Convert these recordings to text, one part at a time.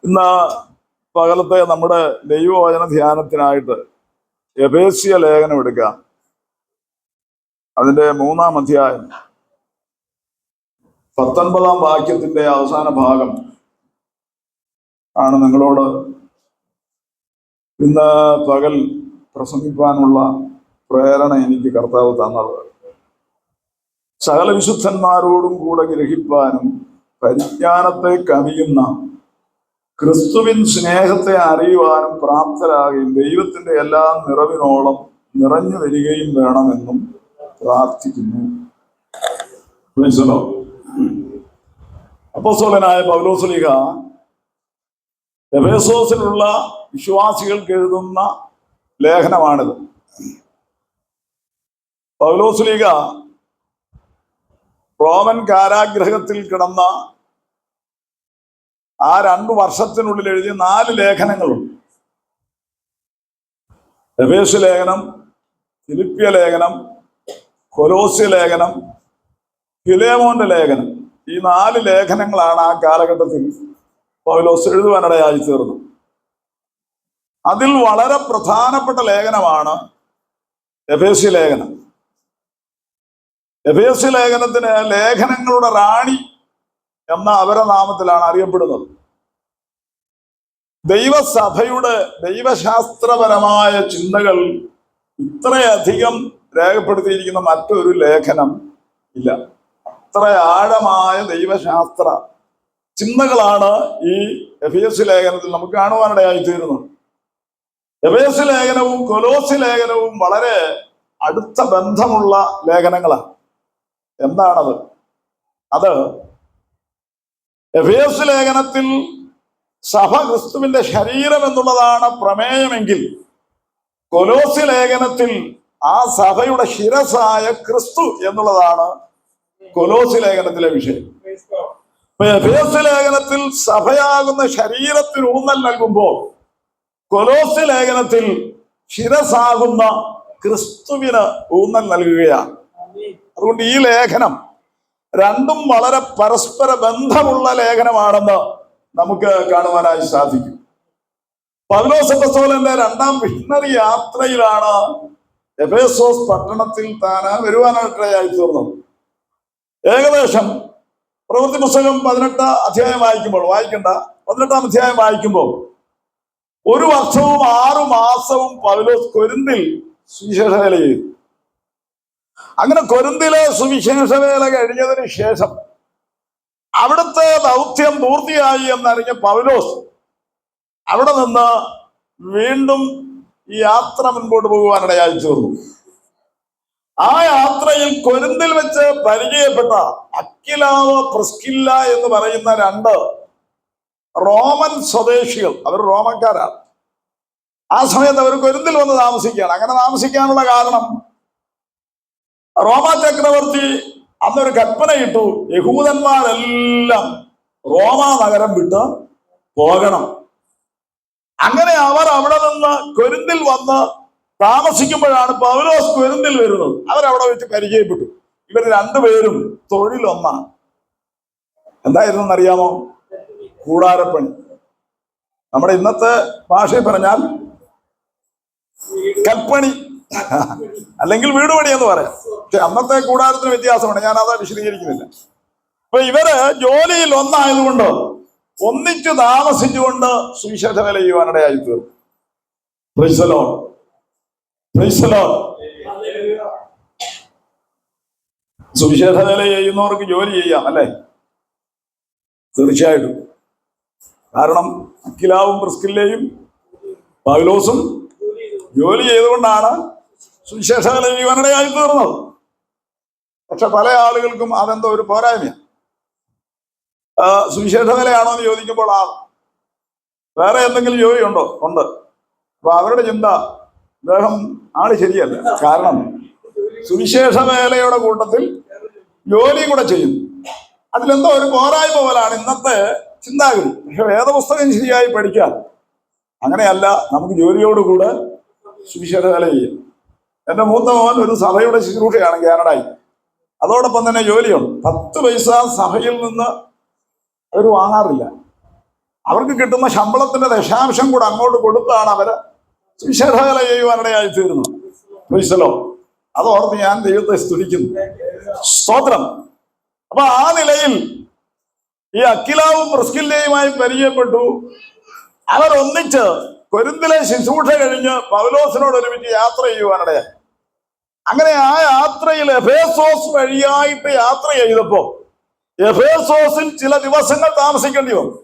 ഇന്ന് പകലത്തെ നമ്മുടെ ദൈവവചന ധ്യാനത്തിനായിട്ട് എഫേസ്യ ലേഖനം എടുക്കാം. അതിന്റെ 3-ാം അധ്യായം 19-ാം വാക്യത്തിന്റെ അവസാന ഭാഗം ആണ് നിങ്ങളോട് ഇന്ന് പകൽ പ്രസംഗിക്കാനുള്ള പ്രേരണ എനിക്ക് കർത്താവ് തന്നത്. സകല വിശുദ്ധന്മാരോടും കൂടെ ഗ്രഹിപ്പാനും പരിജ്ഞാനത്തെ കവിയുന്ന ക്രിസ്തുവിൻ സ്നേഹത്തെ അറിയുവാനും പ്രാപ്തരാകുകയും ദൈവത്തിന്റെ എല്ലാ നിറവിനോളം നിറഞ്ഞു വരികയും വേണമെന്നും പ്രാർത്ഥിക്കുന്നു. അപ്പോസ്തലനായ പൗലോസ്ലീഹ എഫേസോസിലുള്ള വിശ്വാസികൾക്ക് എഴുതുന്ന ലേഖനമാണിത്. പൗലോസ്ലീഹ റോമൻ കാരാഗ്രഹത്തിൽ കിടന്ന ആ 2 വർഷത്തിനുള്ളിൽ എഴുതിയ 4 ലേഖനങ്ങളുണ്ട്. എഫേസ്യ ലേഖനം, ഫിലിപ്പിയ ലേഖനം, കൊലോസ്യ ലേഖനം, ഫിലേമോന്റെ ലേഖനം. ഈ 4 ലേഖനങ്ങളാണ് ആ കാലഘട്ടത്തിൽ പൗലോസ് എഴുതുവാനിടയായി തീർന്നത്. അതിൽ വളരെ പ്രധാനപ്പെട്ട ലേഖനമാണ് എഫേസ്യ ലേഖനം. എഫേസ്യ ലേഖനത്തിന് ലേഖനങ്ങളുടെ റാണി എന്ന അപരനാമത്തിലാണ് അറിയപ്പെടുന്നത്. ദൈവസഭയുടെ ദൈവശാസ്ത്രപരമായ ചിന്തകൾ ഇത്രയധികം രേഖപ്പെടുത്തിയിരിക്കുന്ന മറ്റൊരു ലേഖനം ഇല്ല. അത്ര ആഴമായ ദൈവശാസ്ത്ര ചിന്തകളാണ് ഈ എഫേസ്യ ലേഖനത്തിൽ നമുക്ക് കാണുവാനിടയായി തീരുന്നത്. എഫേസ്യ ലേഖനവും കൊലോസ്യ ലേഖനവും വളരെ അടുത്ത ബന്ധമുള്ള ലേഖനങ്ങളാണ്. എന്താണത്? അത് എഫേസ്യ ലേഖനത്തിൽ സഭ ക്രിസ്തുവിന്റെ ശരീരം എന്നുള്ളതാണ് പ്രമേയമെങ്കിൽ കൊലോസ്യ ലേഖനത്തിൽ ആ സഭയുടെ ശിരസായ ക്രിസ്തു എന്നുള്ളതാണ് കൊലോസ്യ ലേഖനത്തിലെ വിഷയം. എഫേസ്യ ലേഖനത്തിൽ സഭയാകുന്ന ശരീരത്തിന് ഊന്നൽ നൽകുമ്പോൾ കൊലോസ്യ ലേഖനത്തിൽ ശിരസാകുന്ന ക്രിസ്തുവിന് ഊന്നൽ നൽകുകയാണ്. അതുകൊണ്ട് ഈ ലേഖനം രണ്ടും വളരെ പരസ്പര ബന്ധമുള്ള ലേഖനമാണെന്ന് നമുക്ക് കാണുവാനായി സാധിക്കും. പൗലോസ് അപ്പോസ്തലന്റെ 2-ാം മിഷണറി യാത്രയിലാണ് എഫേസോസ് പട്ടണത്തിൽ താൻ വരുവാനായിട്ടായി തീർന്നത്. ഏകദേശം പ്രവൃത്തി പുസ്തകം 18 അധ്യായം വായിക്കേണ്ട 18-ാം അധ്യായം വായിക്കുമ്പോൾ 1 വർഷവും 6 മാസവും പൗലോസ് കൊരിന്തിൽ സുവിശേഷ വേല ചെയ്തു. അങ്ങനെ കൊരിന്തിലെ സുവിശേഷ വേല കഴിഞ്ഞതിന് ശേഷം അവിടുത്തെ ദൗത്യം പൂർത്തിയായി എന്നറിഞ്ഞ പൗലോസ് അവിടെ നിന്ന് വീണ്ടും ഈ യാത്ര മുൻപോട്ട് പോകുവാനിടയായി തീർന്നു. ആ യാത്രയിൽ കൊരിന്തിൽ വെച്ച് പരിചയപ്പെട്ട അക്വിലാവ്, പ്രിസ്കില്ല എന്ന് പറയുന്ന 2 റോമൻ സ്വദേശികൾ, അവർ റോമക്കാരാണ്. ആ സമയത്ത് അവർ കൊരിന്തിൽ വന്ന് താമസിക്കുകയാണ്. അങ്ങനെ താമസിക്കാനുള്ള കാരണം റോമ ചക്രവർത്തി അന്നൊരു കൽപ്പനയിട്ടു, യഹൂദന്മാരെല്ലാം റോമ നഗരം വിട്ട് പോകണം. അങ്ങനെ അവർ അവിടെ നിന്ന് കൊരിന്തിൽ വന്ന് താമസിക്കുമ്പോഴാണ് പൗലോസ് കൊരിന്തിൽ വരുന്നത്. അവരവിടെ വെച്ച് പരിചയപ്പെട്ടു. ഇവർ 2 പേരും തൊഴിലൊന്നാണ്. എന്തായിരുന്നു അറിയാമോ? കൂടാരപ്പണി. നമ്മുടെ ഇന്നത്തെ ഭാഷയിൽ പറഞ്ഞാൽ കൽപ്പണി അല്ലെങ്കിൽ വീട് പണി എന്ന് പറയാം. പക്ഷെ അന്നത്തെ കൂടാരത്തിന് വ്യത്യാസമുണ്ട്. ഞാൻ അത് വിശദീകരിക്കുന്നില്ല. അപ്പൊ ഇവര് ജോലിയിൽ ഒന്നായതുകൊണ്ട് ഒന്നിച്ചു താമസിച്ചുകൊണ്ട് സുവിശേഷ വേല ചെയ്യുവാനിടയായി തീർന്നു. Price the Lord, praise the Lord. സുവിശേഷ വേല ചെയ്യുന്നവർക്ക് ജോലി ചെയ്യാം, അല്ലേ? തീർച്ചയായിട്ടും. കാരണം അക്വിലാവും പ്രിസ്കില്ലയും പൗലോസും ജോലി ചെയ്തുകൊണ്ടാണ് സുവിശേഷ വേല ചെയ്യുവാനിടയായി തീർന്നത്. പക്ഷെ പല ആളുകൾക്കും അതെന്തോ ഒരു പോരായ്മ. സുവിശേഷ വേലയാണോ എന്ന് ചോദിക്കുമ്പോൾ വേറെ എന്തെങ്കിലും ജോലി ഉണ്ടോ? ഉണ്ട്. അപ്പൊ അവരുടെ ചിന്ത, അദ്ദേഹം ആള് ശരിയല്ല. കാരണം സുവിശേഷ വേലയുടെ കൂട്ടത്തിൽ ജോലിയും കൂടെ ചെയ്യുന്നു. അതിലെന്തോ ഒരു പോരായ്മ പോലാണ് ഇന്നത്തെ ചിന്താഗതി. പക്ഷെ വേദപുസ്തകം ശരിയായി പഠിക്കാം. അങ്ങനെയല്ല, നമുക്ക് ജോലിയോടുകൂടെ സുവിശേഷ വേല ചെയ്യും. എൻ്റെ മൂത്ത മോൻ ഒരു സഭയുടെ ശുശ്രൂഷയാണ് കാനഡയിൽ. അതോടൊപ്പം തന്നെ ജോലിയുണ്ട്. 10 പൈസ സഭയിൽ നിന്ന് അവർ വാങ്ങാറില്ല. അവർക്ക് കിട്ടുന്ന ശമ്പളത്തിന്റെ ദശാംശം കൂടെ അങ്ങോട്ട് കൊടുത്താണ് അവര് സുവിശേഷവേല ചെയ്യുവാനിടയായി തീരുന്നത്. മനസ്സിലോ? അതോർത്ത് ഞാൻ ദൈവത്തെ സ്തുതിക്കുന്നു. സ്തോത്രം. അപ്പൊ ആ നിലയിൽ ഈ അക്കിലാവും പ്രിസ്കില്ലയുമായി പരിചയപ്പെട്ടു. അവർ ഒന്നിച്ച് കൊരിന്തിലെ ശുശ്രൂഷ കഴിഞ്ഞ് പൗലോസിനോട് ഒരുമിച്ച് യാത്ര ചെയ്യുവാനിടയായി. അങ്ങനെ ആ യാത്രയിൽ എഫേസോസ് വഴിയായിട്ട് യാത്ര ചെയ്തപ്പോ എഫേസോസിൽ ചില ദിവസങ്ങൾ താമസിക്കേണ്ടി വന്നു.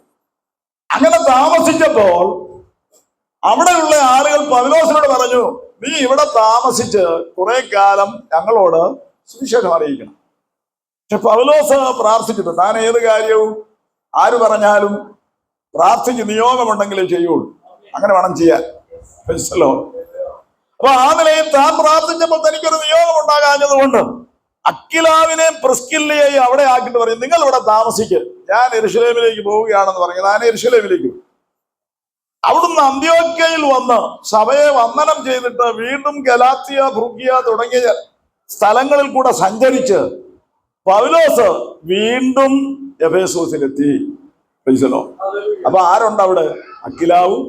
അങ്ങനെ താമസിച്ചപ്പോൾ അവിടെയുള്ള ആളുകൾ പൗലോസിനോട് പറഞ്ഞു, നീ ഇവിടെ താമസിച്ച് കുറെ കാലം ഞങ്ങളോട് സുവിശേഷം അറിയിക്കണം. പക്ഷെ പൗലോസ് പ്രാർത്ഥിച്ചിട്ട് താൻ ഏത് കാര്യവും ആര് പറഞ്ഞാലും പ്രാർത്ഥിച്ച് നിയോഗമുണ്ടെങ്കിലേ ചെയ്യുള്ളൂ. അങ്ങനെ വേണം ചെയ്യാൻ. മനസ്സിലോ? അപ്പൊ ആ നിലയിൽ താൻ പ്രാർത്ഥിച്ചപ്പോൾ തനിക്കൊരു നിയോഗം ഉണ്ടാകാഞ്ഞത് കൊണ്ട് അക്കിലാവിനെയും പ്രിസ്കില്ലയെയും അവിടെ ആക്കിയിട്ട് പറയും, നിങ്ങൾ ഇവിടെ താമസിക്ക്, ഞാൻ യെരൂശലേമിലേക്ക് പോവുകയാണെന്ന് പറഞ്ഞു. ഞാൻ യെരൂശലേമിലേക്ക് അവിടുന്ന് അന്ത്യോക്യയിൽ വന്ന് സഭയെ വന്ദനം ചെയ്തിട്ട് വീണ്ടും ഗലാത്യ, ഫ്രുഗിയ തുടങ്ങിയ സ്ഥലങ്ങളിൽ കൂടെ സഞ്ചരിച്ച് പൗലോസ് വീണ്ടും എഫേസോസിലെത്തി. മനസ്സിലോ? അപ്പൊ ആരുണ്ട് അവിടെ? അക്കിലാവും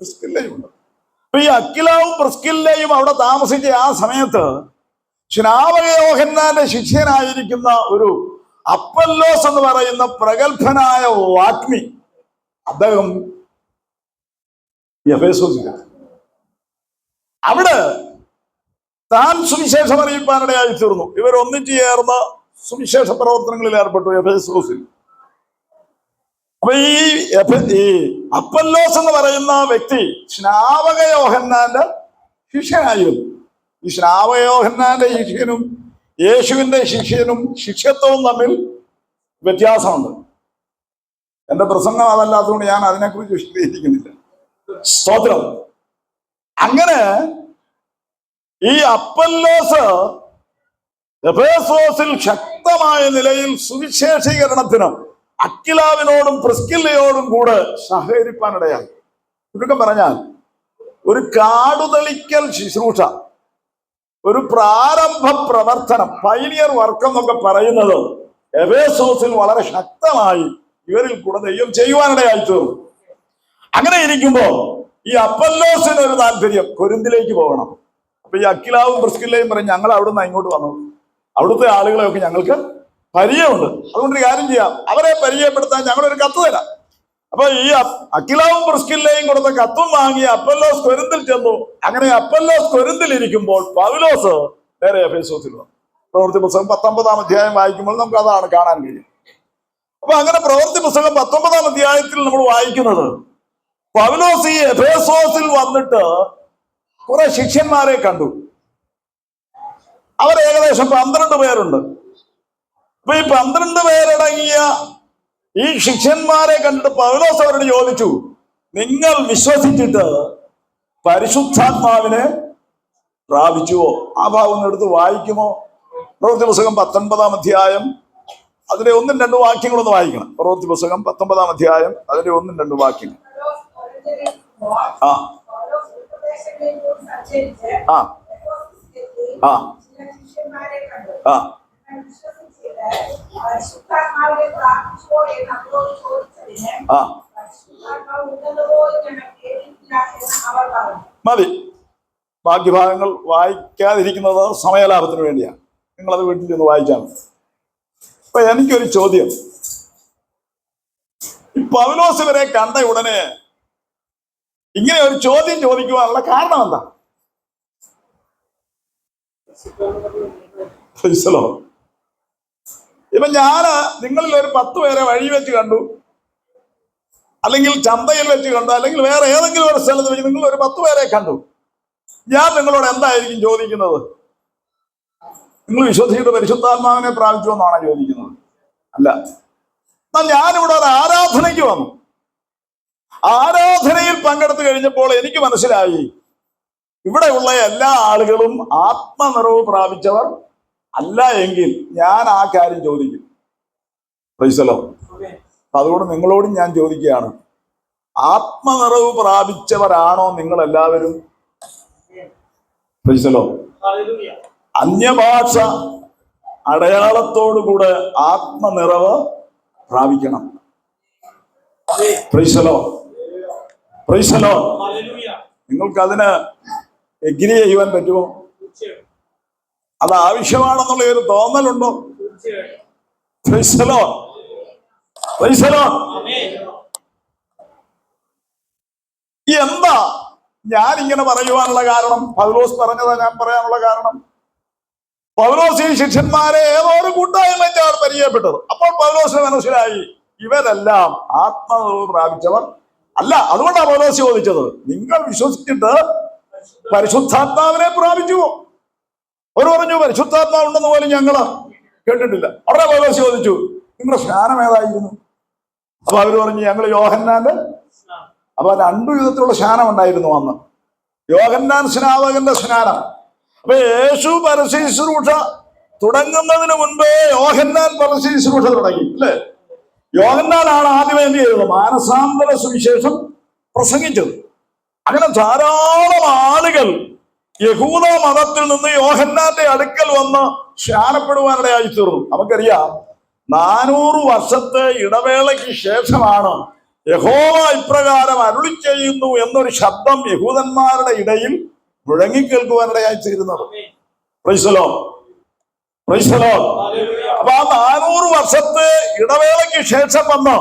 പ്രിസ്കില്ലയും ഉണ്ട്. അപ്പൊ ഈ അക്കിലാവും പ്രിസ്കില്ലയും അവിടെ താമസിച്ച ആ സമയത്ത് സ്നാപക യോഹന്നാന്റെ ശിഷ്യനായിരിക്കുന്ന ഒരു അപ്പല്ലോസ് എന്ന് പറയുന്ന പ്രഗത്ഭനായ വാഗ്മി അദ്ദേഹം എഫേസോസിൽ അവിടെ താൻ സുവിശേഷം അറിയിപ്പാനിടയായി തീർന്നു. ഇവർ ഒന്നിച്ചു ചേർന്ന് സുവിശേഷ പ്രവർത്തനങ്ങളിൽ ഏർപ്പെട്ടു എഫേസോസിൽ. അപ്പൊ ഈ അപ്പല്ലോസ് എന്ന് പറയുന്ന വ്യക്തി സ്നാപക യോഹന്നാന്റെ ശിഷ്യനായിരുന്നു. ഈ സ്നാപക യോഹന്നാന്റെ ശിഷ്യനും യേശുവിന്റെ ശിഷ്യനും ശിഷ്യത്വവും തമ്മിൽ വ്യത്യാസമുണ്ട്. എന്റെ പ്രസംഗം അതല്ലാത്തതുകൊണ്ട് ഞാൻ അതിനെക്കുറിച്ച് വിശദീകരിക്കുന്നില്ല. സ്തോത്രം. അങ്ങനെ ഈ അപ്പല്ലോസ് എഫേസോസിൽ ശക്തമായ നിലയിൽ സുവിശേഷീകരണത്തിന് അക്കിലാവിനോടും പ്രിസ്കില്ലയോടും കൂടെ സഹകരിപ്പാനിടയായി. ചുരുക്കം പറഞ്ഞാൽ ഒരു കാടുതളിക്കൽ ശുശ്രൂഷ, ഒരു പ്രാരംഭ പ്രവർത്തനം, പൈനിയർ വർക്ക് എന്നൊക്കെ പറയുന്നത് എഫേസോസിൽ വളരെ ശക്തമായി ഇവരിൽ കൂടെ ദൈവം ചെയ്യുവാനിടയായി തീർന്നു. അങ്ങനെ ഇരിക്കുമ്പോ ഈ അപ്പല്ലോസിന് ഒരു താല്പര്യം കൊരിന്തിലേക്ക് പോകണം. അപ്പൊ ഈ അക്കിലാവും പ്രിസ്കില്ലയും പറയും, ഞങ്ങൾ അവിടുന്ന് ഇങ്ങോട്ട് വന്നു, അവിടുത്തെ ആളുകളെയൊക്കെ ഞങ്ങൾക്ക് പരിചയമുണ്ട്, അതുകൊണ്ട് ഒരു കാര്യം ചെയ്യാം, അവരെ പരിചയപ്പെടുത്താൻ ഞങ്ങളൊരു കത്ത് തരാം. അപ്പൊ ഈ അക്കിലാവും പ്രിസ്കില്ലയും കൊടുത്ത കത്തും വാങ്ങി അപ്പല്ലോസ് കൊരിന്തിൽ ചെന്നു. അങ്ങനെ അപ്പല്ലോസ് കൊരിന്തിൽ ഇരിക്കുമ്പോൾ പൗലോസ് നേരെ എഫേസോസിൽ വന്നു. പ്രവൃത്തി പുസ്തകം 19-ാം അധ്യായം വായിക്കുമ്പോൾ നമുക്ക് അതാണ് കാണാൻ കഴിയും. അപ്പൊ അങ്ങനെ പ്രവൃത്തി പുസ്തകം 19-ാം അധ്യായത്തിൽ നമ്മൾ വായിക്കുന്നത് പൗലോസ് ഈ എഫേസോസിൽ വന്നിട്ട് കുറെ ശിഷ്യന്മാരെ കണ്ടു. അവർ ഏകദേശം 12 പേരുണ്ട്. അപ്പൊ ഈ 12 പേരടങ്ങിയ ഈ ശിഷ്യന്മാരെ കണ്ടിട്ട് പൗലോസ് അവരോട് ചോദിച്ചു, നിങ്ങൾ വിശ്വസിച്ചിട്ട് പരിശുദ്ധാത്മാവിനെ പ്രാപിച്ചുവോ? ആ ഭാഗം ഒന്ന് എടുത്ത് വായിക്കുമോ? പ്രവൃത്തി പുസ്തകം 19-ാം അധ്യായം അതിലെ 1-2 വാക്യങ്ങളൊന്ന് വായിക്കണം. പ്രവൃത്തി പുസ്തകം 19-ാം അധ്യായം അതിലെ 1-2 വാക്യങ്ങൾ. ആ ആ ആ ആ മതി. ബാക്കി ഭാഗങ്ങൾ വായിക്കാതിരിക്കുന്നത് സമയലാഭത്തിന് വേണ്ടിയാണ്. നിങ്ങളത് വീട്ടിൽ നിന്ന് വായിച്ചാൽ മതി. അപ്പൊ എനിക്കൊരു ചോദ്യം, ഈ പൗലോസ് ഇവരെ കണ്ട ഉടനെ ഇങ്ങനെ ഒരു ചോദ്യം ചോദിക്കുവാനുള്ള കാരണം എന്താ? ഇപ്പൊ ഞാന് നിങ്ങളിൽ ഒരു 10 പേരെ വഴി വെച്ച് കണ്ടു, അല്ലെങ്കിൽ ചന്തയിൽ വെച്ച് കണ്ടു, അല്ലെങ്കിൽ വേറെ ഏതെങ്കിലും ഒരു സ്ഥലത്ത് വെച്ച് നിങ്ങൾ ഒരു 10 പേരെ കണ്ടു. ഞാൻ നിങ്ങളോട് എന്തായിരിക്കും ചോദിക്കുന്നത്? നിങ്ങൾ വിശ്വസിച്ചിട്ട് പരിശുദ്ധാത്മാവിനെ പ്രാപിച്ചു എന്നാണ് ചോദിക്കുന്നത്? അല്ല. എന്നാൽ ഞാനിവിടെ ഒരു ആരാധനയ്ക്ക് വന്നു. ആരാധനയിൽ പങ്കെടുത്തു കഴിഞ്ഞപ്പോൾ എനിക്ക് മനസ്സിലായി, ഇവിടെയുള്ള എല്ലാ ആളുകളും ആത്മനിറവ് പ്രാപിച്ചവർ അല്ല എങ്കിൽ ഞാൻ ആ കാര്യം ചോദിക്കും. പ്രൈസലോ. അതുകൊണ്ട് നിങ്ങളോടും ഞാൻ ചോദിക്കുകയാണ്, ആത്മനിറവ് പ്രാപിച്ചവരാണോ നിങ്ങൾ എല്ലാവരും? പ്രൈസലോ. അന്യഭാഷ അടയാളത്തോടുകൂടെ ആത്മനിറവ് പ്രാപിക്കണം. Praise the Lord. Praise the Lord. നിങ്ങൾക്ക് അതിന് എഗ്രി ചെയ്യുവാൻ പറ്റുമോ? അത് ആവശ്യമാണെന്നുള്ള ഒരു തോന്നലുണ്ടോ? Praise the Lord. Praise the Lord. എന്താ ഞാൻ ഇങ്ങനെ പറയുവാനുള്ള കാരണം? പൗലോസ് പറഞ്ഞതാ ഞാൻ പറയാനുള്ള കാരണം. പൗലോസ് ഈ ശിഷ്യന്മാരെ ഏതോ ഒരു കൂട്ടായ്മയ്ക്കാണ് പരിചയപ്പെട്ടത്. അപ്പോൾ പൗലോസിന് മനസ്സിലായി ഇവരെല്ലാം ആത്മാവ് പ്രാപിച്ചവർ അല്ല. അതുകൊണ്ടാണ് പൗലോസ് ചോദിച്ചത്, നിങ്ങൾ വിശ്വസിച്ചിട്ട് പരിശുദ്ധാത്മാവിനെ പ്രാപിച്ചുവോ? അവർ പറഞ്ഞു പരിശുദ്ധാത്മാവ് ഉണ്ടെന്ന് പോലും ഞങ്ങള് കേട്ടിട്ടില്ല. അവിടെ പൗലോസ് ചോദിച്ചു, നിങ്ങളുടെ സ്നാനം ഏതായിരുന്നു? അപ്പൊ അവര് പറഞ്ഞു ഞങ്ങൾ യോഹന്നാന്റെ. അപ്പൊ 2 വിധത്തിലുള്ള സ്നാനം ഉണ്ടായിരുന്നു അന്ന്. യോഹന്നാൻ സ്നാപകന്റെ സ്നാനം. അപ്പൊ യേശു പരസ്യശുശ്രൂഷ തുടങ്ങുന്നതിന് മുൻപേ യോഹന്നാൻ പരസ്യശുശ്രൂഷ തുടങ്ങി അല്ലെ? യോഹന്നാനാണ് ആദ്യം എന്ത് ചെയ്തത്? മാനസാന്തര സുവിശേഷം പ്രസംഗിച്ചത്. അങ്ങനെ ധാരാളം ആളുകൾ യഹൂദ മതത്തിൽ നിന്ന് യോഹന്നാന്റെ അടുക്കൽ വന്ന് സ്നാനപ്പെടുവാനിടയായി തീർന്നു. നമുക്കറിയാം 400 വർഷത്തെ ഇടവേളയ്ക്ക് ശേഷമാണ് യഹോവ ഇപ്രകാരം അരുളി ചെയ്യുന്നു എന്നൊരു ശബ്ദം യഹൂദന്മാരുടെ ഇടയിൽ മുഴങ്ങിക്കേൾക്കുവാനിടയായി തീരുന്നത്. Price the Lord. Praise the Lord. അപ്പൊ ആ 400 വർഷത്തെ ഇടവേളയ്ക്ക് ശേഷം വന്ന്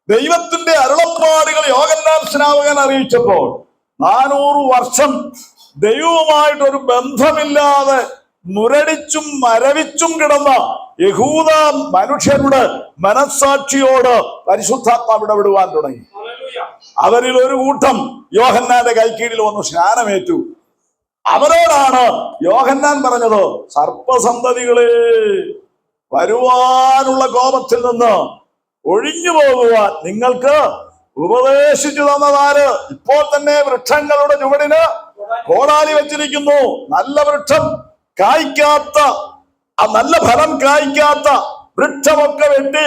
ദൈവത്തിന്റെ അരുളപ്പാടുകൾ യോഹന്നാൻ സ്നാപകൻ അറിയിച്ചപ്പോൾ 400 വർഷം ദൈവവുമായിട്ടൊരു ബന്ധമില്ലാതെ മുരടിച്ചും മരവിച്ചും കിടന്ന യഹൂദ മനുഷ്യരുടെ മനസ്സാക്ഷിയോട് പരിശുദ്ധാത്മാവ് ഇടപെടുവാൻ തുടങ്ങി. അവരിൽ ഒരു കൂട്ടം യോഹന്നാന്റെ കൈക്കീഴിൽ വന്ന് സ്നാനമേറ്റു. അവരോടാണ് യോഹന്നാൻ പറഞ്ഞത്, സർപ്പസന്തതികളെ, വരുവാനുള്ള കോപത്തിൽ നിന്ന് ഒഴിഞ്ഞു പോകുവാൻ നിങ്ങൾക്ക് ഉപദേശിച്ചു തന്നതാര്? ഇപ്പോൾ തന്നെ വൃക്ഷങ്ങളുടെ ചുവടിന് കോടാലി വെച്ചിരിക്കുന്നു. നല്ല വൃക്ഷം കായ്ക്കാത്ത, ആ നല്ല ഫലം കായ്ക്കാത്ത വൃക്ഷമൊക്കെ വെട്ടി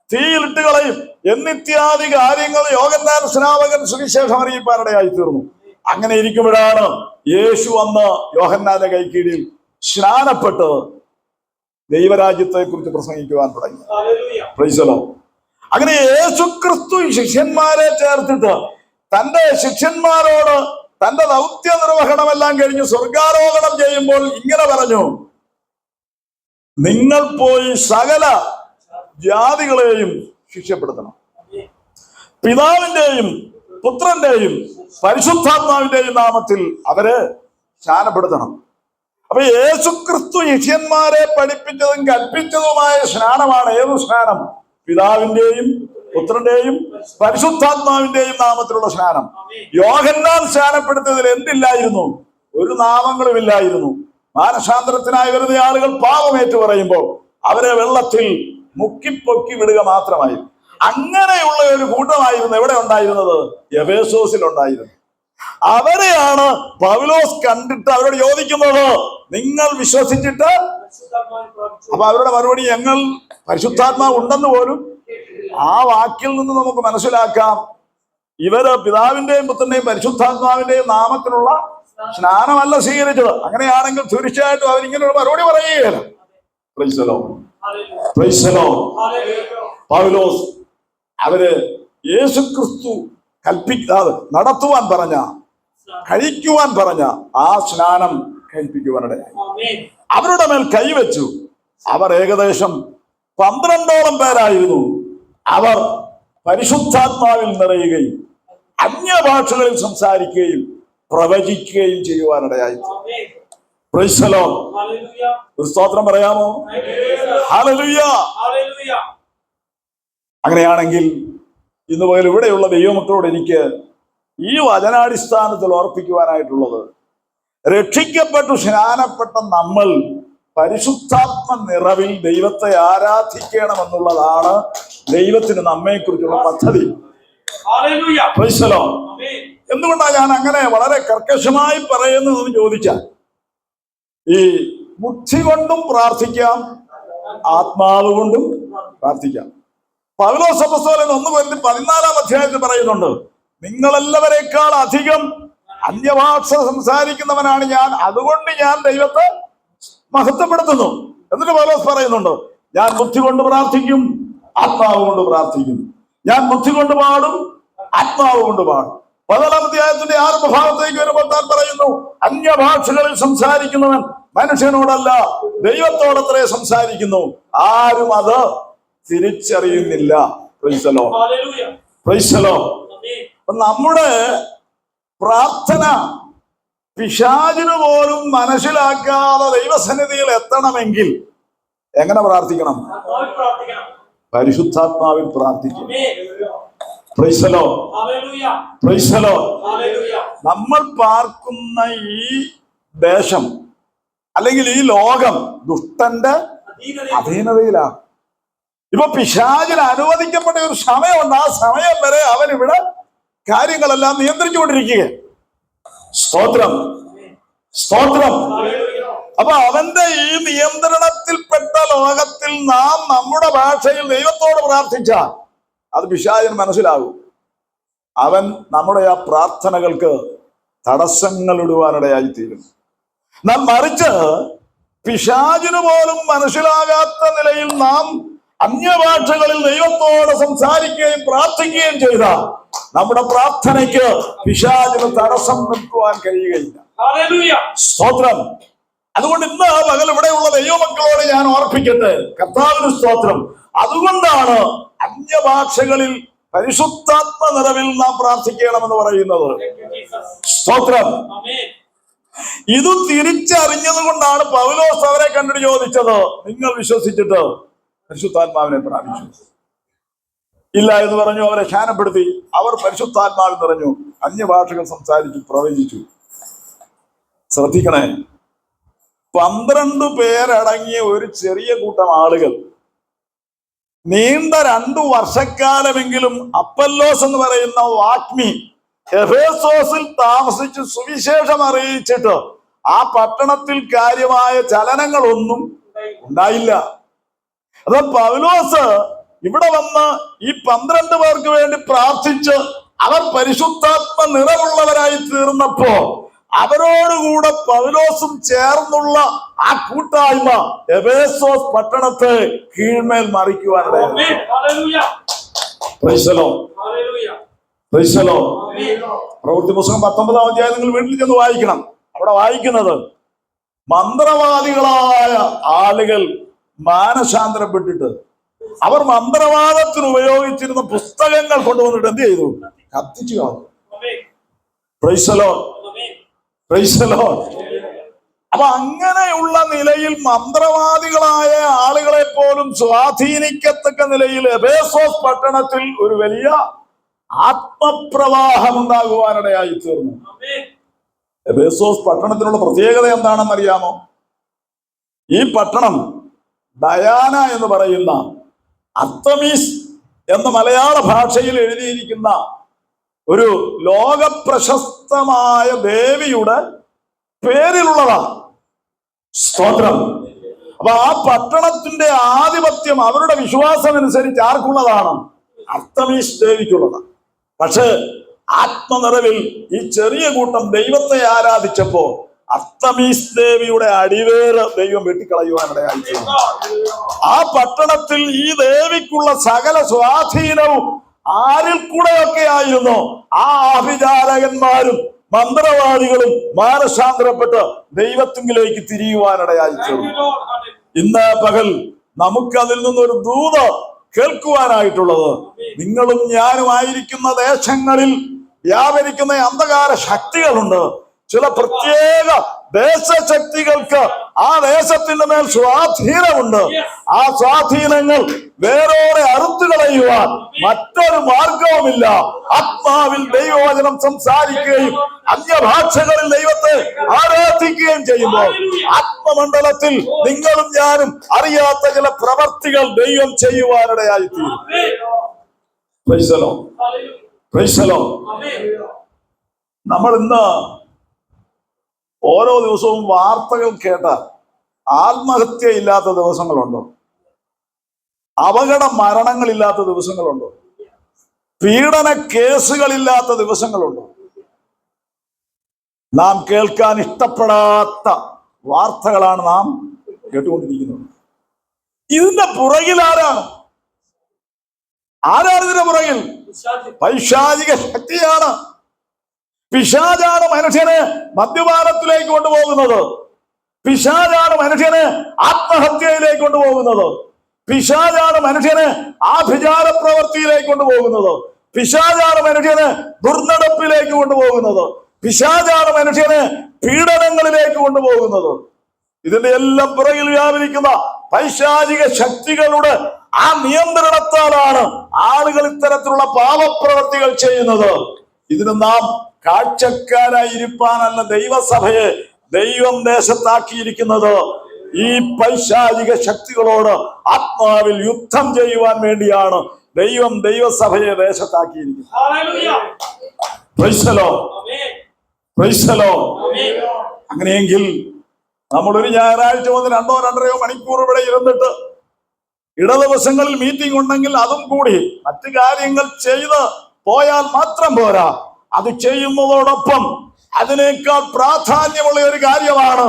തീയിലിട്ട് കളയും എന്നിത്യാദി കാര്യങ്ങൾ യോഹന്നാൻ സ്നാപകൻ സുവിശേഷം അറിയിപ്പാനിടയായി തീർന്നു. അങ്ങനെ ഇരിക്കുമ്പോഴാണ് യേശു വന്ന് യോഹന്നാന്റെ കൈക്കീഴിൽ സ്നാനപ്പെട്ട് ദൈവരാജ്യത്തെ കുറിച്ച് പ്രസംഗിക്കുവാൻ തുടങ്ങി. Price the Lord. അങ്ങനെ യേശു ക്രിസ്തു ശിഷ്യന്മാരെ ചേർത്തിട്ട് തന്റെ ശിഷ്യന്മാരോട് തന്റെ ദൗത്യ നിർവഹണമെല്ലാം കഴിഞ്ഞ് സ്വർഗാരോഹണം ചെയ്യുമ്പോൾ ഇങ്ങനെ പറഞ്ഞു, നിങ്ങൾ പോയി സകല ജാതികളെയും ശിഷ്യപ്പെടുത്തണം. പിതാവിന്റെയും പുത്രന്റെയും പരിശുദ്ധാത്മാവിന്റെയും നാമത്തിൽ അവരെ സ്നാനപ്പെടുത്തണം. അപ്പൊ യേശുക്രിസ്തു ശിഷ്യന്മാരെ പഠിപ്പിച്ചതും കൽപ്പിച്ചതുമായ സ്നാനമാണ്. ഏതു സ്നാനം? പിതാവിന്റെയും പുത്രന്റെയും പരിശുദ്ധാത്മാവിന്റെയും നാമത്തിലുള്ള സ്നാനം. യോഹന്നാൻ സ്നാനപ്പെടുത്തിയതിൽ എന്തില്ലായിരുന്നു? ഒരു നാമങ്ങളും ഇല്ലായിരുന്നു. മാനസാന്തരത്തിനായി വരുന്ന ആളുകൾ പാപമേറ്റു പറയുമ്പോൾ അവരെ വെള്ളത്തിൽ മുക്കിപ്പൊക്കി വിടുക മാത്രമായി. അങ്ങനെയുള്ള ഒരു കൂട്ടമായിരുന്നു എവിടെ ഉണ്ടായിരുന്നത്? എഫേസോസിൽ ഉണ്ടായിരുന്നു. അവരെയാണ് പൗലോസ് കണ്ടിട്ട് അവരോട് ചോദിക്കുന്നത്, നിങ്ങൾ വിശ്വസിച്ചിട്ട്? അപ്പൊ അവരുടെ മറുപടി, ഞങ്ങൾ പരിശുദ്ധാത്മാവ് ഉണ്ടെന്ന് പോലും. ആ വാക്കിൽ നിന്ന് നമുക്ക് മനസ്സിലാക്കാം ഇവര് പിതാവിന്റെയും പുത്രന്റെയും പരിശുദ്ധാത്മാവിന്റെയും നാമത്തിലുള്ള സ്നാനമല്ല സ്വീകരിച്ചത്. അങ്ങനെയാണെങ്കിൽ തീർച്ചയായിട്ടും അവരിങ്ങനെ ഒരു മറുപടി പറയുകയില്ല. Praise the Lord. Praise the Lord. Paulose അവര് യേശുക്രിസ്തു കൽപ്പിക്കാതെ നടത്തുവാൻ പറഞ്ഞ, കഴിക്കുവാൻ പറഞ്ഞ ആ സ്നാനം കഴിപ്പിക്കുവാനിടയായി. അവരുടെ മേൽ കൈവച്ചു. അവർ ഏകദേശം 12ഓളം പേരായിരുന്നു. അവർ പരിശുദ്ധാത്മാവിൽ നിറയുകയും അന്യഭാഷകളിൽ സംസാരിക്കുകയും പ്രവചിക്കുകയും ചെയ്യുവാനിടയായി. Praise the lord. ഒരു സ്തോത്രം പറയാമോ? ഹല്ലേലൂയ. അങ്ങനെയാണെങ്കിൽ ഇന്ന് മുതൽ ഇവിടെയുള്ള ദൈവമക്കളോട് എനിക്ക് ഈ വചനാടിസ്ഥാനത്തിൽ ഓർപ്പിക്കുവാനായിട്ടുള്ളത്, രക്ഷിക്കപ്പെട്ടു സ്നാനപ്പെട്ട നമ്മൾ പരിശുദ്ധാത്മ നിറവിൽ ദൈവത്തെ ആരാധിക്കണമെന്നുള്ളതാണ് ദൈവത്തിന് നമ്മെക്കുറിച്ചുള്ള പദ്ധതി. Price the Lord. എന്തുകൊണ്ടാണ് ഞാൻ അങ്ങനെ വളരെ കർക്കശമായി പറയുന്നതെന്ന് ചോദിച്ചാൽ, ഈ ബുദ്ധി കൊണ്ടും പ്രാർത്ഥിക്കാം, ആത്മാവ് കൊണ്ടും പ്രാർത്ഥിക്കാം. പൗലോസ് അപ്പോസ്തലൻ 1-14 അധ്യായത്തിൽ പറയുന്നുണ്ട്, നിങ്ങളെല്ലാവരേക്കാൾ അധികം അന്യഭാഷ സംസാരിക്കുന്നവനാണ് ഞാൻ, അതുകൊണ്ട് ഞാൻ ദൈവത്തെ മഹത്വപ്പെടുത്തുന്നു. എന്നിട്ട് പൗലോസ് പറയുന്നുണ്ട്, ഞാൻ ബുദ്ധി കൊണ്ട് പ്രാർത്ഥിക്കും, ആത്മാവ് കൊണ്ട് പ്രാർത്ഥിക്കും. ഞാൻ ബുദ്ധി കൊണ്ട് പാടും, ആത്മാവ് കൊണ്ട് പാടും. 14-ാം അധ്യായത്തിന്റെ 6 ഭാഗത്തേക്ക് വരുമ്പോൾ താൻ പറയുന്നു, അന്യഭാഷകളിൽ സംസാരിക്കുന്നവൻ മനുഷ്യനോടല്ല ദൈവത്തോടത്രേ സംസാരിക്കുന്നു, ആരും അത് തിരിച്ചറിയുന്നില്ല. Praise the Lord. Praise the lord. നമ്മുടെ പ്രാർത്ഥന പിശാചിന് പോലും മനസ്സിലാക്കാതെ ദൈവസന്നിധിയിൽ എത്തണമെങ്കിൽ എങ്ങനെ പ്രാർത്ഥിക്കണം? പരിശുദ്ധാത്മാവിൽ പ്രാർത്ഥിക്കും. Price the Lord. Praise the lord. നമ്മൾ പാർക്കുന്ന ഈ ദേശം അല്ലെങ്കിൽ ഈ ലോകം ദുഷ്ടന്റെ അധീനതയിലാണ്. ഇപ്പൊ പിശാചിന് അനുവദിക്കപ്പെട്ട ഒരു സമയമുണ്ട്. ആ സമയം വരെ അവൻ ഇവിടെ കാര്യങ്ങളെല്ലാം നിയന്ത്രിച്ചുകൊണ്ടിരിക്കുക. സ്തോത്രം, സ്തോത്രം. അപ്പൊ അവന്റെ ഈ നിയന്ത്രണത്തിൽപ്പെട്ട ലോകത്തിൽ നാം നമ്മുടെ ഭാഷയിൽ ദൈവത്തോട് പ്രാർത്ഥിച്ചാൽ അത് പിശാചിന് മനസ്സിലാകും. അവൻ നമ്മുടെ ആ പ്രാർത്ഥനകൾക്ക് തടസ്സങ്ങൾ ഇടുവാനിടയായിത്തീരും. എന്നാൽ മറിച്ച് പിശാചിന് പോലും മനസ്സിലാകാത്ത നിലയിൽ നാം അന്യഭാഷകളിൽ ദൈവത്തോട് സംസാരിക്കുകയും പ്രാർത്ഥിക്കുകയും ചെയ്താൽ നമ്മുടെ പ്രാർത്ഥനയ്ക്ക് പിശാചിന് തടസ്സം നിൽക്കുവാൻ കഴിയുകയില്ല. സ്തോത്രം. അതുകൊണ്ട് ഇന്ന് പകൽ ഇവിടെയുള്ള ദൈവമക്കളോട് ഞാൻ ഓർപ്പിക്കട്ടെ, കർത്താവിന് സ്തോത്രം. അതുകൊണ്ടാണ് അന്യഭാഷകളിൽ പരിശുദ്ധാത്മ നിറവിൽ നാം പ്രാർത്ഥിക്കണമെന്ന് പറയുന്നത്. സ്തോത്രം. ഇത് തിരിച്ചറിഞ്ഞത് കൊണ്ടാണ് പൗലോസ് അവരെ കണ്ടിട്ട് ചോദിച്ചത്, നിങ്ങൾ വിശ്വസിച്ചിട്ട് പരിശുദ്ധാത്മാവിനെ പ്രാപിച്ചു ഇല്ല എന്ന് പറഞ്ഞു. അവരെ ധ്യാനപ്പെടുത്തി. അവർ പരിശുദ്ധാത്മാവിൽ നിറഞ്ഞു, അന്യഭാഷകൾ സംസാരിച്ചു, പ്രവചിച്ചു. ശ്രദ്ധിക്കണേ, 12 പേരടങ്ങിയ ഒരു ചെറിയ കൂട്ടം ആളുകൾ നീണ്ട 2 വർഷക്കാലമെങ്കിലും അപ്പല്ലോസ് എന്ന് പറയുന്ന വാഗ്മി എഫേസോസിൽ താമസിച്ച് സുവിശേഷം അറിയിച്ചിട്ട് ആ പട്ടണത്തിൽ കാര്യമായ ചലനങ്ങളൊന്നും ഉണ്ടായില്ല. അത് പൗലോസ് ഇവിടെ വന്ന് ഈ 12 പേർക്ക് വേണ്ടി പ്രാർത്ഥിച്ച് അവർ പരിശുദ്ധാത്മ നിറവുള്ളവരായി തീർന്നപ്പോ അവരോടുകൂടെ പൗലോസും ചേർന്നുള്ള ആ കൂട്ടായ്മ എഫേസോസ് പട്ടണത്തെ കീഴ്മേൽ മറിക്കുവാനിടയായി. പ്രവൃത്തി പുസ്തകം 19-ാം അധ്യായം നിങ്ങൾ വീട്ടിൽ ചെന്ന് വായിക്കണം. അവിടെ വായിക്കുന്നത് മന്ത്രവാദികളായ ആളുകൾ മാനസാന്തരപ്പെട്ടിട്ട് അവർ മന്ത്രവാദത്തിന് ഉപയോഗിച്ചിരുന്ന പുസ്തകങ്ങൾ കൊണ്ടുവന്നിട്ട് എന്ത് ചെയ്തു? കത്തിച്ചു കളഞ്ഞു. Price the Lord. Praise the Lord. അപ്പൊ അങ്ങനെയുള്ള നിലയിൽ മന്ത്രവാദികളായ ആളുകളെ പോലും സ്വാധീനിക്കത്തക്ക നിലയിൽ എഫേസോസ് പട്ടണത്തിൽ ഒരു വലിയ ആത്മപ്രവാഹം ഉണ്ടാകുവാനിടയായി തീർന്നു. എഫേസോസ് പട്ടണത്തിനുള്ള പ്രത്യേകത എന്താണെന്ന് അറിയാമോ? ഈ പട്ടണം ഡയാന എന്ന് പറയുന്ന അർത്തമീസ് എന്ന മലയാള ഭാഷയിൽ എഴുതിയിരിക്കുന്ന ഒരു ലോക പ്രശസ്തമായ ദേവിയുടെ പേരിലുള്ളതാണ്. സ്തോത്രം. അപ്പൊ ആ പട്ടണത്തിന്റെ ആധിപത്യം അവരുടെ വിശ്വാസം അനുസരിച്ച് ആർക്കുള്ളതാണ്? അർത്തമീസ് ദേവിക്കുള്ളതാണ്. പക്ഷെ ആത്മനിറവിൽ ഈ ചെറിയ കൂട്ടം ദൈവത്തെ ആരാധിച്ചപ്പോ അർത്തമീസ് ദേവിയുടെ അടിവേര് ദൈവം വെട്ടിക്കളയുവാനിടയായി. ആ പട്ടണത്തിൽ ഈ ദേവിക്കുള്ള സകല സ്വാധീനവും ആരിൽ കൂടെയൊക്കെ ആയിരുന്നു. ആ ആഭിചാരകന്മാരും മന്ത്രവാദികളും മാനസാന്തരപ്പെട്ട് ദൈവത്തിങ്കിലേക്ക് തിരിയുവാനിടയായി തീർന്നു. ഇന്ന് പകൽ നമുക്കതിൽ നിന്നൊരു ദൂത് കേൾക്കുവാനായിട്ടുള്ളത്, നിങ്ങളും ഞാനുമായിരിക്കുന്ന ദേശങ്ങളിൽ വ്യാപരിക്കുന്ന അന്ധകാര ശക്തികളുണ്ട്. ചില പ്രത്യേക ദേശശക്തികൾക്ക് ആ ദേശത്തിന്റെ മേൽ സ്വാധീനമുണ്ട്. ആ സ്വാധീനങ്ങൾ വേരോടെ അറുത്തു കളയുവാൻ മറ്റൊരു മാർഗവുമില്ല. ആത്മാവിൽ ദൈവവചനം സംസാരിക്കുകയും അന്യഭാഷകളിൽ ദൈവത്തെ ആരാധിക്കുകയും ചെയ്യുമ്പോൾ ആത്മമണ്ഡലത്തിൽ നിങ്ങളും ഞാനും അറിയാത്ത ചില പ്രവർത്തികൾ ദൈവം ചെയ്യുവാനിടയായിത്തീരും. Praise the Lord. Praise the lord. നമ്മൾ ഇന്ന് ഓരോ ദിവസവും വാർത്തകൾ കേട്ടാൽ ആത്മഹത്യയില്ലാത്ത ദിവസങ്ങളുണ്ടോ? അപകട മരണങ്ങളില്ലാത്ത ദിവസങ്ങളുണ്ടോ? പീഡന കേസുകളില്ലാത്ത ദിവസങ്ങളുണ്ടോ? നാം കേൾക്കാൻ ഇഷ്ടപ്പെടാത്ത വാർത്തകളാണ് നാം കേട്ടുകൊണ്ടിരിക്കുന്നത്. ഇതിന്റെ പുറകിൽ ആരാണ്? ആരാണ് ഇതിന്റെ പുറകിൽ? പൈശാചിക ശക്തിയാണ്. പിശാചാണ് മനുഷ്യനെ മദ്യപാനത്തിലേക്ക് കൊണ്ടുപോകുന്നത്. പിശാചാണ് മനുഷ്യനെ ആത്മഹത്യയിലേക്ക് കൊണ്ടുപോകുന്നത്. പിശാചാണ് മനുഷ്യനെ ആഭിചാര പ്രവൃത്തിയിലേക്ക് കൊണ്ടുപോകുന്നത്. പിശാചാണ് മനുഷ്യനെ ദുർനടപ്പിലേക്ക് കൊണ്ടുപോകുന്നത്. പിശാചാണ് മനുഷ്യനെ പീഡനങ്ങളിലേക്ക് കൊണ്ടുപോകുന്നത്. ഇതിന്റെ എല്ലാം പുറകിൽ വ്യാപരിക്കുന്ന പൈശാചിക ശക്തികളുടെ ആ നിയന്ത്രണത്താലാണ് ആളുകൾ ഇത്തരത്തിലുള്ള പാപപ്രവൃത്തികൾ ചെയ്യുന്നത്. ഇതിന് നാം കാഴ്ചക്കാരായിരിക്കാനല്ല ദൈവസഭയെ ദൈവം ദേശത്താക്കിയിരിക്കുന്നത്. ഈ പൈശാചിക ശക്തികളോട് ആത്മാവിൽ യുദ്ധം ചെയ്യുവാൻ വേണ്ടിയാണ് ദൈവം ദൈവസഭയെ ദേശത്താക്കിയിരിക്കുന്നത്. അങ്ങനെയെങ്കിൽ നമ്മളൊരു ഞായറാഴ്ച വന്ന് 2-2.5 മണിക്കൂർ ഇവിടെ ഇരുന്നിട്ട് ഇടദിവസങ്ങളിൽ മീറ്റിംഗ് ഉണ്ടെങ്കിൽ അതും കൂടി മറ്റു കാര്യങ്ങൾ ചെയ്ത് പോയാൽ മാത്രം പോരാ. അത് ചെയ്യുന്നതോടൊപ്പം അതിനേക്കാൾ പ്രാധാന്യമുള്ള ഒരു കാര്യമാണ്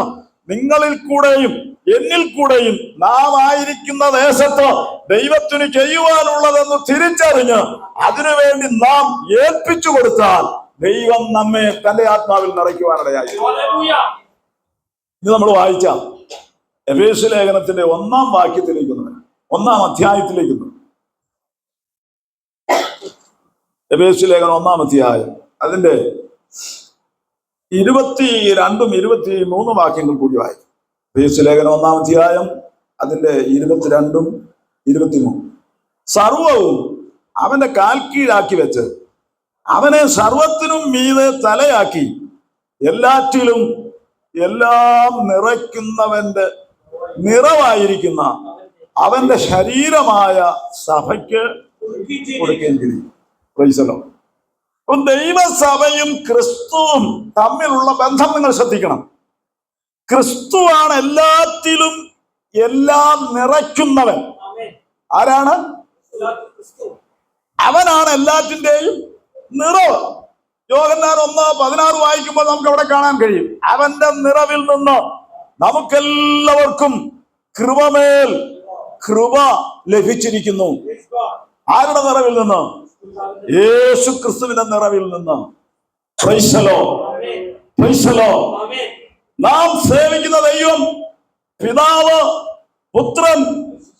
നിങ്ങളിൽ കൂടെയും എന്നിൽ കൂടെയും നാം ആയിരിക്കുന്ന ദേശത്ത് ദൈവത്തിന് ചെയ്യുവാനുള്ളതെന്ന് തിരിച്ചറിഞ്ഞ് അതിനുവേണ്ടി നാം ഏൽപ്പിച്ചു കൊടുത്താൽ ദൈവം നമ്മെ തന്റെ ആത്മാവിൽ നിറയ്ക്കുവാനിടയായി. ഇത് നമ്മൾ വായിച്ച എഫേസ്യ ലേഖനത്തിന്റെ 1-ാം വാക്യത്തിലേക്ക് 1-ാം അധ്യായത്തിലേക്ക് എഫേസ്യ ലേഖനം 1-ാം അധ്യായം അതിന്റെ 22-23 വാക്യങ്ങൾ കൂടി വായിക്കും. എഫേസ്യ ലേഖനം 1-ാം അധ്യായം അതിന്റെ 22-23. സർവവും അവന്റെ കാൽ കീഴാക്കി വെച്ച് അവനെ സർവത്തിനും മീതെ തലയാക്കി എല്ലാറ്റിലും എല്ലാം നിറയ്ക്കുന്നവന്റെ നിറവായിരിക്കുന്ന അവന്റെ ശരീരമായ സഭയ്ക്ക് കൊടുക്കുകയും ചെയ്യും. അപ്പൊ ദൈവസഭയും ക്രിസ്തുവും തമ്മിലുള്ള ബന്ധം നിങ്ങൾ ശ്രദ്ധിക്കണം. ക്രിസ്തുവാണ് എല്ലാറ്റിലും എല്ലാം നിറയ്ക്കുന്നവൻ. ആരാണ്? അവനാണ് എല്ലാറ്റിന്റെയും നിറവ്. യോഹന്നാൻ 1:16 വായിക്കുമ്പോൾ നമുക്ക് അവിടെ കാണാൻ കഴിയും. അവന്റെ നിറവിൽ നിന്ന് നമുക്കെല്ലാവർക്കും കൃപമേൽ കൃപ ലഭിച്ചിരിക്കുന്നു. ആരുടെ നിറവിൽ നിന്ന്? യേശു ക്രിസ്തുവിന്റെ നിറവിൽ നിന്ന്. നാം സേവിക്കുന്ന ദൈവം പിതാവ്, പുത്രൻ,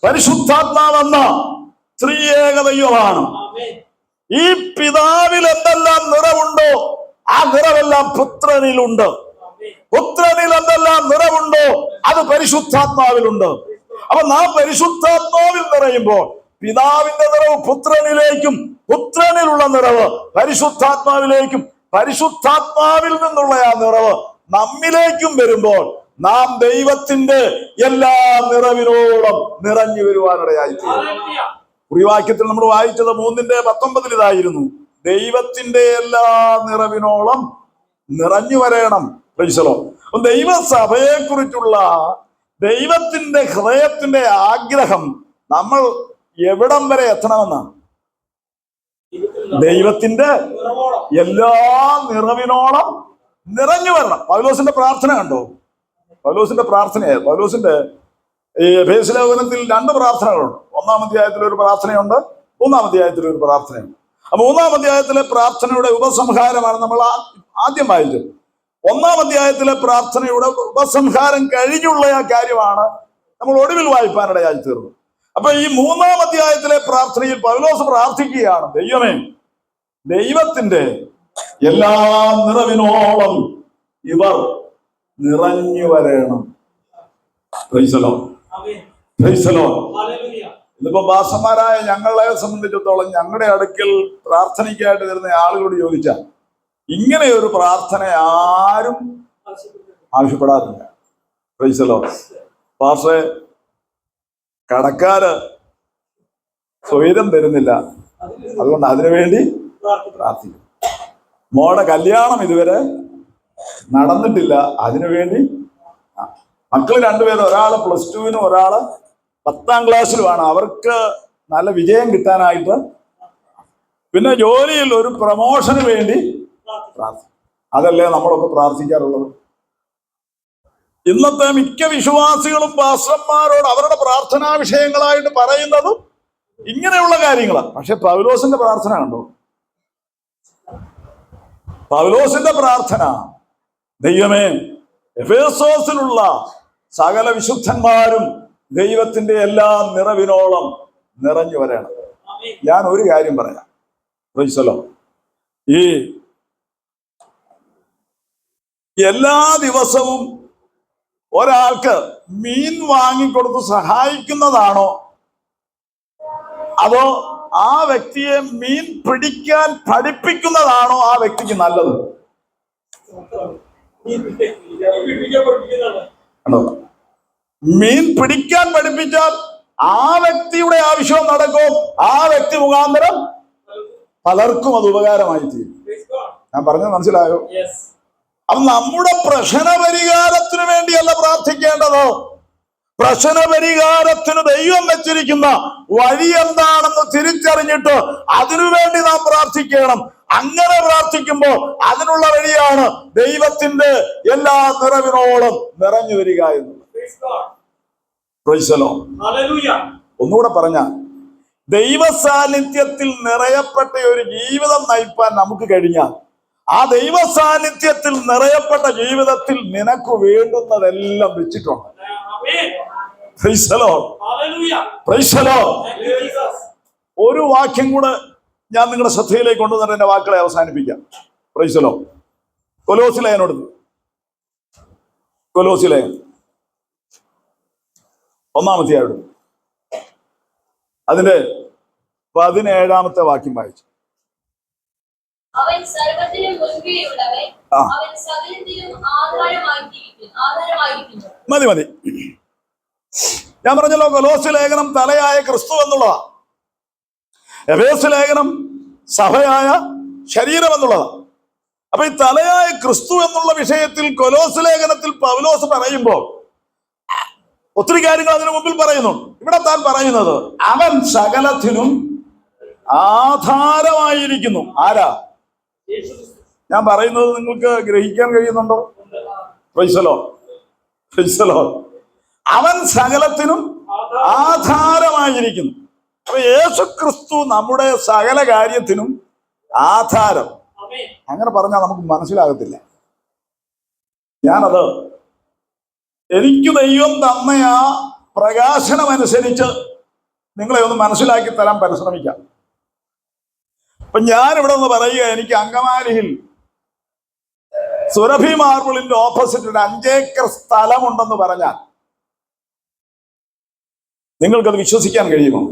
പരിശുദ്ധാത്മാവെന്ന ത്രിയേക ദൈവമാണ്. ഈ പിതാവിൽ എന്തെല്ലാം നിറവുണ്ടോ ആ നിറവെല്ലാം പുത്രനിലുണ്ട്. പുത്രനിൽ എന്തെല്ലാം നിറവുണ്ടോ അത് പരിശുദ്ധാത്മാവിലുണ്ട്. അപ്പൊ നാം പരിശുദ്ധാത്മാവിൽ നിറയുമ്പോൾ പിതാവിന്റെ നിറവ് പുത്രനിലേക്കും, പുത്രനിലുള്ള നിറവ് പരിശുദ്ധാത്മാവിലേക്കും, പരിശുദ്ധാത്മാവിൽ നിന്നുള്ള ആ നിറവ് നമ്മിലേക്കും വരുമ്പോൾ നാം ദൈവത്തിന്റെ എല്ലാ നിറവിനോളം നിറഞ്ഞു വരുവാനിടയായി. കുറിവാക്യത്തിൽ നമ്മൾ വായിച്ചത് 3:19 ഇതായിരുന്നു: ദൈവത്തിന്റെ എല്ലാ നിറവിനോളം നിറഞ്ഞു വരണം. ദൈവസഭയെ കുറിച്ചുള്ള ദൈവത്തിന്റെ ഹൃദയത്തിന്റെ ആഗ്രഹം നമ്മൾ എവിടം വരെ എത്തണമെന്നാണ്. ദൈവത്തിന്റെ എല്ലാ നിറവിനോളം നിറഞ്ഞു വരണം. പൗലോസിന്റെ പ്രാർത്ഥന കണ്ടോ? പൗലോസിന്റെ ഈ എഫേസ്യ ലേഖനത്തിൽ 2 പ്രാർത്ഥനകളുണ്ട്. 1-ാം അധ്യായത്തിൽ ഒരു പ്രാർത്ഥനയുണ്ട്, 3-ാം അധ്യായത്തിൽ ഒരു പ്രാർത്ഥനയുണ്ട്. അപ്പൊ 3-ാം അധ്യായത്തിലെ പ്രാർത്ഥനയുടെ ഉപസംഹാരമാണ് നമ്മൾ ആദ്യം വായിച്ചത്. 1-ാം അധ്യായത്തിലെ പ്രാർത്ഥനയുടെ ഉപസംഹാരം കഴിഞ്ഞുള്ള ആ കാര്യമാണ് നമ്മൾ ഒടുവിൽ വായിപ്പാനിടയായി തീർന്നത്. അപ്പൊ ഈ 3-ാം അധ്യായത്തിലെ പ്രാർത്ഥനയിൽ പൗലോസ് പ്രാർത്ഥിക്കുകയാണ്: ദൈവമേ, ദൈവത്തിന്റെ എല്ലാ നിറവിനോളം ഇവർ നിറഞ്ഞു വരണം. ഇതിപ്പോ ഭാഷമാരായ ഞങ്ങളെ സംബന്ധിച്ചിടത്തോളം ഞങ്ങളുടെ അടുക്കൽ പ്രാർത്ഥനയ്ക്കായിട്ട് വരുന്ന ആളുകളോട് ചോദിച്ചാൽ ഇങ്ങനെ ഒരു പ്രാർത്ഥന ആരും ആവശ്യപ്പെടാറില്ല. പക്ഷേ കടക്കാര് സ്വൈരം തരുന്നില്ല, അതുകൊണ്ട് അതിനുവേണ്ടി പ്രാർത്ഥിക്കും. മോളുടെ കല്യാണം ഇതുവരെ നടന്നിട്ടില്ല, അതിനുവേണ്ടി. മക്കള് 2 പേര്, ഒരാള് +2-നും ഒരാള് 10-ാം ക്ലാസ്സിലുമാണ്. അവർക്ക് നല്ല വിജയം കിട്ടാനായിട്ട്, പിന്നെ ജോലിയിൽ ഒരു പ്രമോഷന് വേണ്ടി പ്രാർത്ഥിക്കും. അതല്ലേ നമ്മളൊക്കെ പ്രാർത്ഥിക്കാറുള്ളത്? ഇന്നത്തെ മിക്ക വിശ്വാസികളും പാസ്റ്റർമാരോട് അവരുടെ പ്രാർത്ഥനാ വിഷയങ്ങളായിട്ട് പറയുന്നതും ഇങ്ങനെയുള്ള കാര്യങ്ങളാണ്. പക്ഷെ പൗലോസിന്റെ പ്രാർത്ഥന കണ്ടോ? പൗലോസിന്റെ പ്രാർത്ഥന, ദൈവമേ, എഫേസോസിലുള്ള സകല വിശുദ്ധന്മാരും ദൈവത്തിന്റെ എല്ലാ നിറവിനോളം നിറഞ്ഞു വരണം. ഞാൻ ഒരു കാര്യം പറയാം, പ്രൈസ് ദി ലോർഡ്. ഈ എല്ലാ ദിവസവും ഒരാൾക്ക് മീൻ വാങ്ങിക്കൊടുത്ത് സഹായിക്കുന്നതാണോ, അതോ ആ വ്യക്തിയെ മീൻ പിടിക്കാൻ പഠിപ്പിക്കുന്നതാണോ ആ വ്യക്തിക്ക് നല്ലത്? മീൻ പിടിക്കാൻ പഠിപ്പിച്ചാൽ ആ വ്യക്തിയുടെ ആവശ്യം നടക്കും, ആ വ്യക്തി മുഖാന്തരം പലർക്കും അത് ഉപകാരമായി തീരും. ഞാൻ പറഞ്ഞത് മനസ്സിലായോ? അപ്പൊ നമ്മുടെ പ്രശ്ന പരിഹാരത്തിന് വേണ്ടിയല്ല പ്രാർത്ഥിക്കേണ്ടത്. പ്രശ്ന പരിഹാരത്തിന് ദൈവം വെച്ചിരിക്കുന്ന വഴി എന്താണെന്ന് തിരിച്ചറിഞ്ഞിട്ട് അതിനുവേണ്ടി നാം പ്രാർത്ഥിക്കണം. അങ്ങനെ പ്രാർത്ഥിക്കുമ്പോൾ അതിനുള്ള വഴിയാണ് ദൈവത്തിന്റെ എല്ലാ നിറവിനോളം നിറഞ്ഞു വരിക എന്നുള്ളത്. Price the Lord. ഒന്നുകൂടെ പറഞ്ഞാൽ, ദൈവ സാന്നിധ്യത്തിൽ നിറയപ്പെട്ട ഒരു ജീവിതം നയിപ്പാൻ നമുക്ക് കഴിഞ്ഞാൽ ആ ദൈവ സാന്നിധ്യത്തിൽ നിറയപ്പെട്ട ജീവിതത്തിൽ നിനക്ക് വേണ്ടുന്നതെല്ലാം വെച്ചിട്ടുണ്ട്. Price the Lord. Praise the lord. ഒരു വാക്യം കൂടെ ഞാൻ നിങ്ങളുടെ ശ്രദ്ധയിലേക്ക് കൊണ്ടുവന്നിട്ട് എന്റെ വാക്കുകളെ അവസാനിപ്പിക്കാം. Praise the lord. കൊലോസ്യലേഖനോട്, കൊലോസ്യലേഖനം 1-ാം അധ്യായം അതിന്റെ 17-ാമത്തെ വാക്യം വായിച്ചു. അവൻ സർവ്വത്തിനും മുൻകീഴുള്ളവൻ, അവൻ സകലത്തിനും ആധാരമായിരിക്കുന്നു. മതി മതി. ഞാൻ പറഞ്ഞല്ലോ, കൊലോസ്യ ലേഖനം തലയായ ക്രിസ്തു എന്നുള്ളതാ, എഫേസ്യ ലേഖനം സഭയായ ശരീരം എന്നുള്ളതാ. അപ്പൊ ഈ തലയായ ക്രിസ്തു എന്നുള്ള വിഷയത്തിൽ കൊലോസ്യ ലേഖനത്തിൽ പൗലോസ് പറയുമ്പോൾ ഒത്തിരി കാര്യങ്ങൾ അതിനു മുമ്പിൽ പറയുന്നുണ്ട്. ഇവിടെ താൻ പറയുന്നത് അവൻ സകലത്തിനും ആധാരമായിരിക്കുന്നു. ആരാ? ഞാൻ പറയുന്നത് നിങ്ങൾക്ക് ഗ്രഹിക്കാൻ കഴിയുന്നുണ്ടോ? Price the Lord. Praise the Lord. അവൻ സകലത്തിനും ആധാരമായിരിക്കുന്നു. അപ്പൊ യേശു ക്രിസ്തു നമ്മുടെ സകല കാര്യത്തിനും ആധാരം. അങ്ങനെ പറഞ്ഞാൽ നമുക്ക് മനസ്സിലാകത്തില്ല. ഞാനത് എനിക്ക് ദൈവം തന്ന ആ പ്രകാശനമനുസരിച്ച് നിങ്ങളെ ഒന്ന് മനസ്സിലാക്കി തരാൻ പരിശ്രമിക്കാം. അപ്പൊ ഞാനിവിടെ ഒന്ന് പറയുക, എനിക്ക് അങ്കമാലിയിൽ സുരഭി മാർബിളിന്റെ ഓപ്പോസിറ്റ് ഒരു 5 ഏക്കർ സ്ഥലമുണ്ടെന്ന് പറഞ്ഞാൽ നിങ്ങൾക്കത് വിശ്വസിക്കാൻ കഴിയുമോ?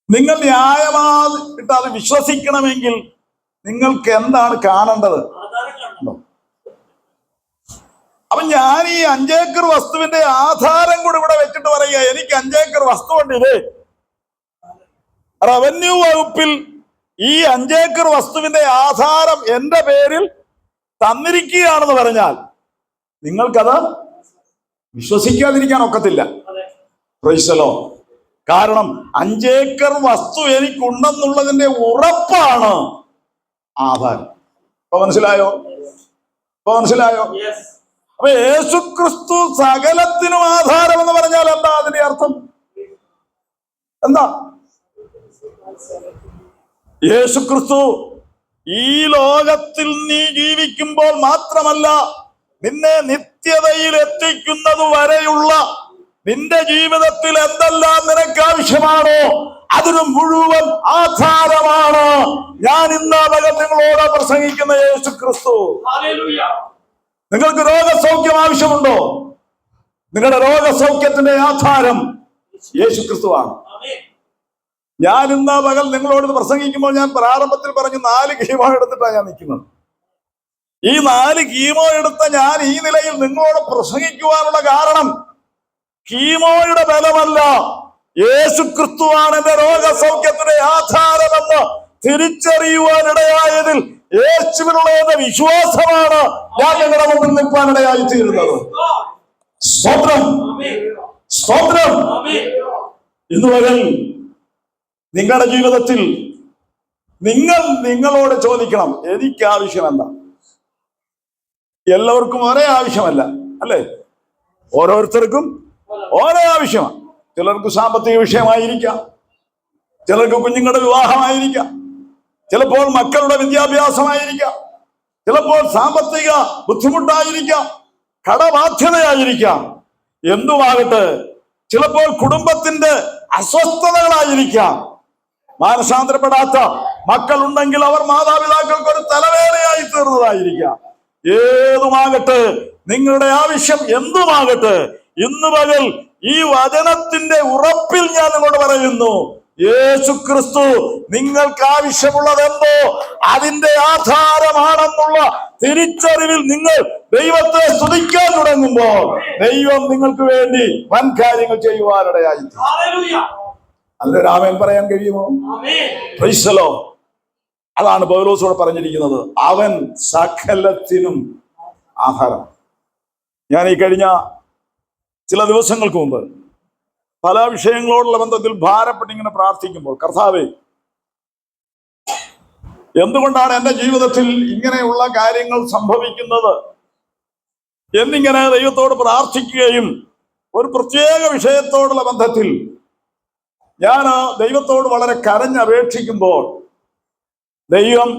നിങ്ങൾ ന്യായമായിട്ട് അത് വിശ്വസിക്കണമെങ്കിൽ നിങ്ങൾക്ക് എന്താണ് കാണേണ്ടത്? അപ്പൊ ഞാൻ ഈ 5 ഏക്കർ വസ്തുവിന്റെ ആധാരം കൂടെ ഇവിടെ വെച്ചിട്ട് പറയുക, എനിക്ക് 5 ഏക്കർ വസ്തുവുണ്ട്. ഇത് റവന്യൂ വകുപ്പിൽ ഈ 5 ഏക്കർ വസ്തുവിന്റെ ആധാരം എന്റെ പേരിൽ തന്നിരിക്കുകയാണെന്ന് പറഞ്ഞാൽ നിങ്ങൾക്കത് വിശ്വസിക്കാതിരിക്കാൻ ഒക്കത്തില്ല. Price the Lord. കാരണം 5 ഏക്കർ വസ്തു എനിക്കുണ്ടെന്നുള്ളതിന്റെ ഉറപ്പാണ് ആധാരം. ഇപ്പൊ മനസ്സിലായോ? ഇപ്പൊ മനസ്സിലായോ? അപ്പൊ യേശുക്രിസ്തു സകലത്തിനും ആധാരം എന്ന് പറഞ്ഞാൽ എന്താ അതിന്റെ അർത്ഥം? എന്താ? യേശുക്രിസ്തു ഈ ലോകത്തിൽ നീ ജീവിക്കുമ്പോൾ മാത്രമല്ല, നിന്നെ നിത്യതയിൽ എത്തിക്കുന്നത് വരെയുള്ള നിന്റെ ജീവിതത്തിൽ എന്തെല്ലാം നിനക്ക് ആവശ്യമാണോ അതിന് മുഴുവൻ ആധാരമാണ് ഞാൻ ഇന്നകം നിങ്ങളോട് പ്രസംഗിക്കുന്ന യേശുക്രിസ്തു. നിങ്ങൾക്ക് രോഗസൗഖ്യം ആവശ്യമുണ്ടോ? നിങ്ങളുടെ രോഗസൗഖ്യത്തിന്റെ ആധാരം യേശുക്രിസ്തുവാണ്. ഞാൻ ഇന്ന് പകൽ നിങ്ങളോട് പ്രസംഗിക്കുമ്പോൾ ഞാൻ പ്രാരംഭത്തിൽ പറഞ്ഞു 4 കീമോ എടുത്തിട്ടാണ് ഞാൻ നിൽക്കുന്നത്. ഈ 4 കീമോ എടുത്ത ഞാൻ ഈ നിലയിൽ നിങ്ങളോട് പ്രസംഗിക്കുവാനുള്ള കാരണം കീമോയുടെ ബലമല്ല, യേശുക്രിസ്തുവാണ് എന്റെ രോഗസൗഖ്യത്തിന്റെ ആധാരമെന്ന് തിരിച്ചറിയുവാനിടയായതിൽ യേശുവിനുള്ള എന്റെ വിശ്വാസമാണ് ഞാൻ നിങ്ങളുടെ മുമ്പിൽ നിൽക്കാനിടയായി തീരുന്നത്. സ്തോത്രം, സ്തോത്രം. ഇന്ന് വരെ നിങ്ങളുടെ ജീവിതത്തിൽ നിങ്ങൾ നിങ്ങളോട് ചോദിക്കണം, എനിക്ക് ആവശ്യം എന്താ? എല്ലാവർക്കും ഒരേ ആവശ്യമല്ല, അല്ലേ? ഓരോരുത്തർക്കും ഓരോ ആവശ്യമാണ്. ചിലർക്ക് സാമ്പത്തിക വിഷയമായിരിക്കാം, ചിലർക്ക് കുഞ്ഞുങ്ങളുടെ വിവാഹമായിരിക്കാം, ചിലപ്പോൾ മക്കളുടെ വിദ്യാഭ്യാസമായിരിക്കാം, ചിലപ്പോൾ സാമ്പത്തിക ബുദ്ധിമുട്ടായിരിക്കാം, കടബാധ്യതയായിരിക്കാം, എന്തുമാകട്ടെ, ചിലപ്പോൾ കുടുംബത്തിന്റെ അസ്വസ്ഥതകളായിരിക്കാം. മാനസാന്തരപ്പെടാത്ത മക്കൾ ഉണ്ടെങ്കിൽ അവർ മാതാപിതാക്കൾക്ക് ഒരു തലവേദനയായി തീർന്നതായിരിക്കാം. ഏതുമാകട്ടെ, നിങ്ങളുടെ ആവശ്യം എന്തുമാകട്ടെ, ഇന്ന് പകൽ ഈ വചനത്തിന്റെ ഉറപ്പിൽ ഞാൻ നിങ്ങളോട് പറയുന്നു, യേശു ക്രിസ്തു നിങ്ങൾക്ക് ആവശ്യമുള്ളതെന്തോ അതിന്റെ ആധാരമാണെന്നുള്ള തിരിച്ചറിവിൽ നിങ്ങൾ ദൈവത്തെ സ്തുതിക്കാൻ തുടങ്ങുമ്പോൾ ദൈവം നിങ്ങൾക്ക് വേണ്ടി വൻ കാര്യങ്ങൾ ചെയ്യുവാനിടയായി. അതിന്റെ രാമൻ പറയാൻ കഴിയുമോ? Price the Lord. അതാണ് പൗലോസോട് പറഞ്ഞിരിക്കുന്നത്, അവൻ സകലത്തിനും ആധാരം. ഞാൻ ഈ കഴിഞ്ഞ ചില ദിവസങ്ങൾക്ക് മുമ്പ് പല വിഷയങ്ങളോടുള്ള ബന്ധത്തിൽ ഭാരപ്പെട്ട് ഇങ്ങനെ പ്രാർത്ഥിക്കുമ്പോൾ, കർത്താവേ, എന്തുകൊണ്ടാണ് എൻ്റെ ജീവിതത്തിൽ ഇങ്ങനെയുള്ള കാര്യങ്ങൾ സംഭവിക്കുന്നത് എന്നിങ്ങനെ ദൈവത്തോട് പ്രാർത്ഥിക്കുകയും ഒരു പ്രത്യേക വിഷയത്തോടുള്ള ബന്ധത്തിൽ ഞാൻ ദൈവത്തോട് വളരെ കരഞ്ഞപേക്ഷിക്കുമ്പോൾ ദൈവം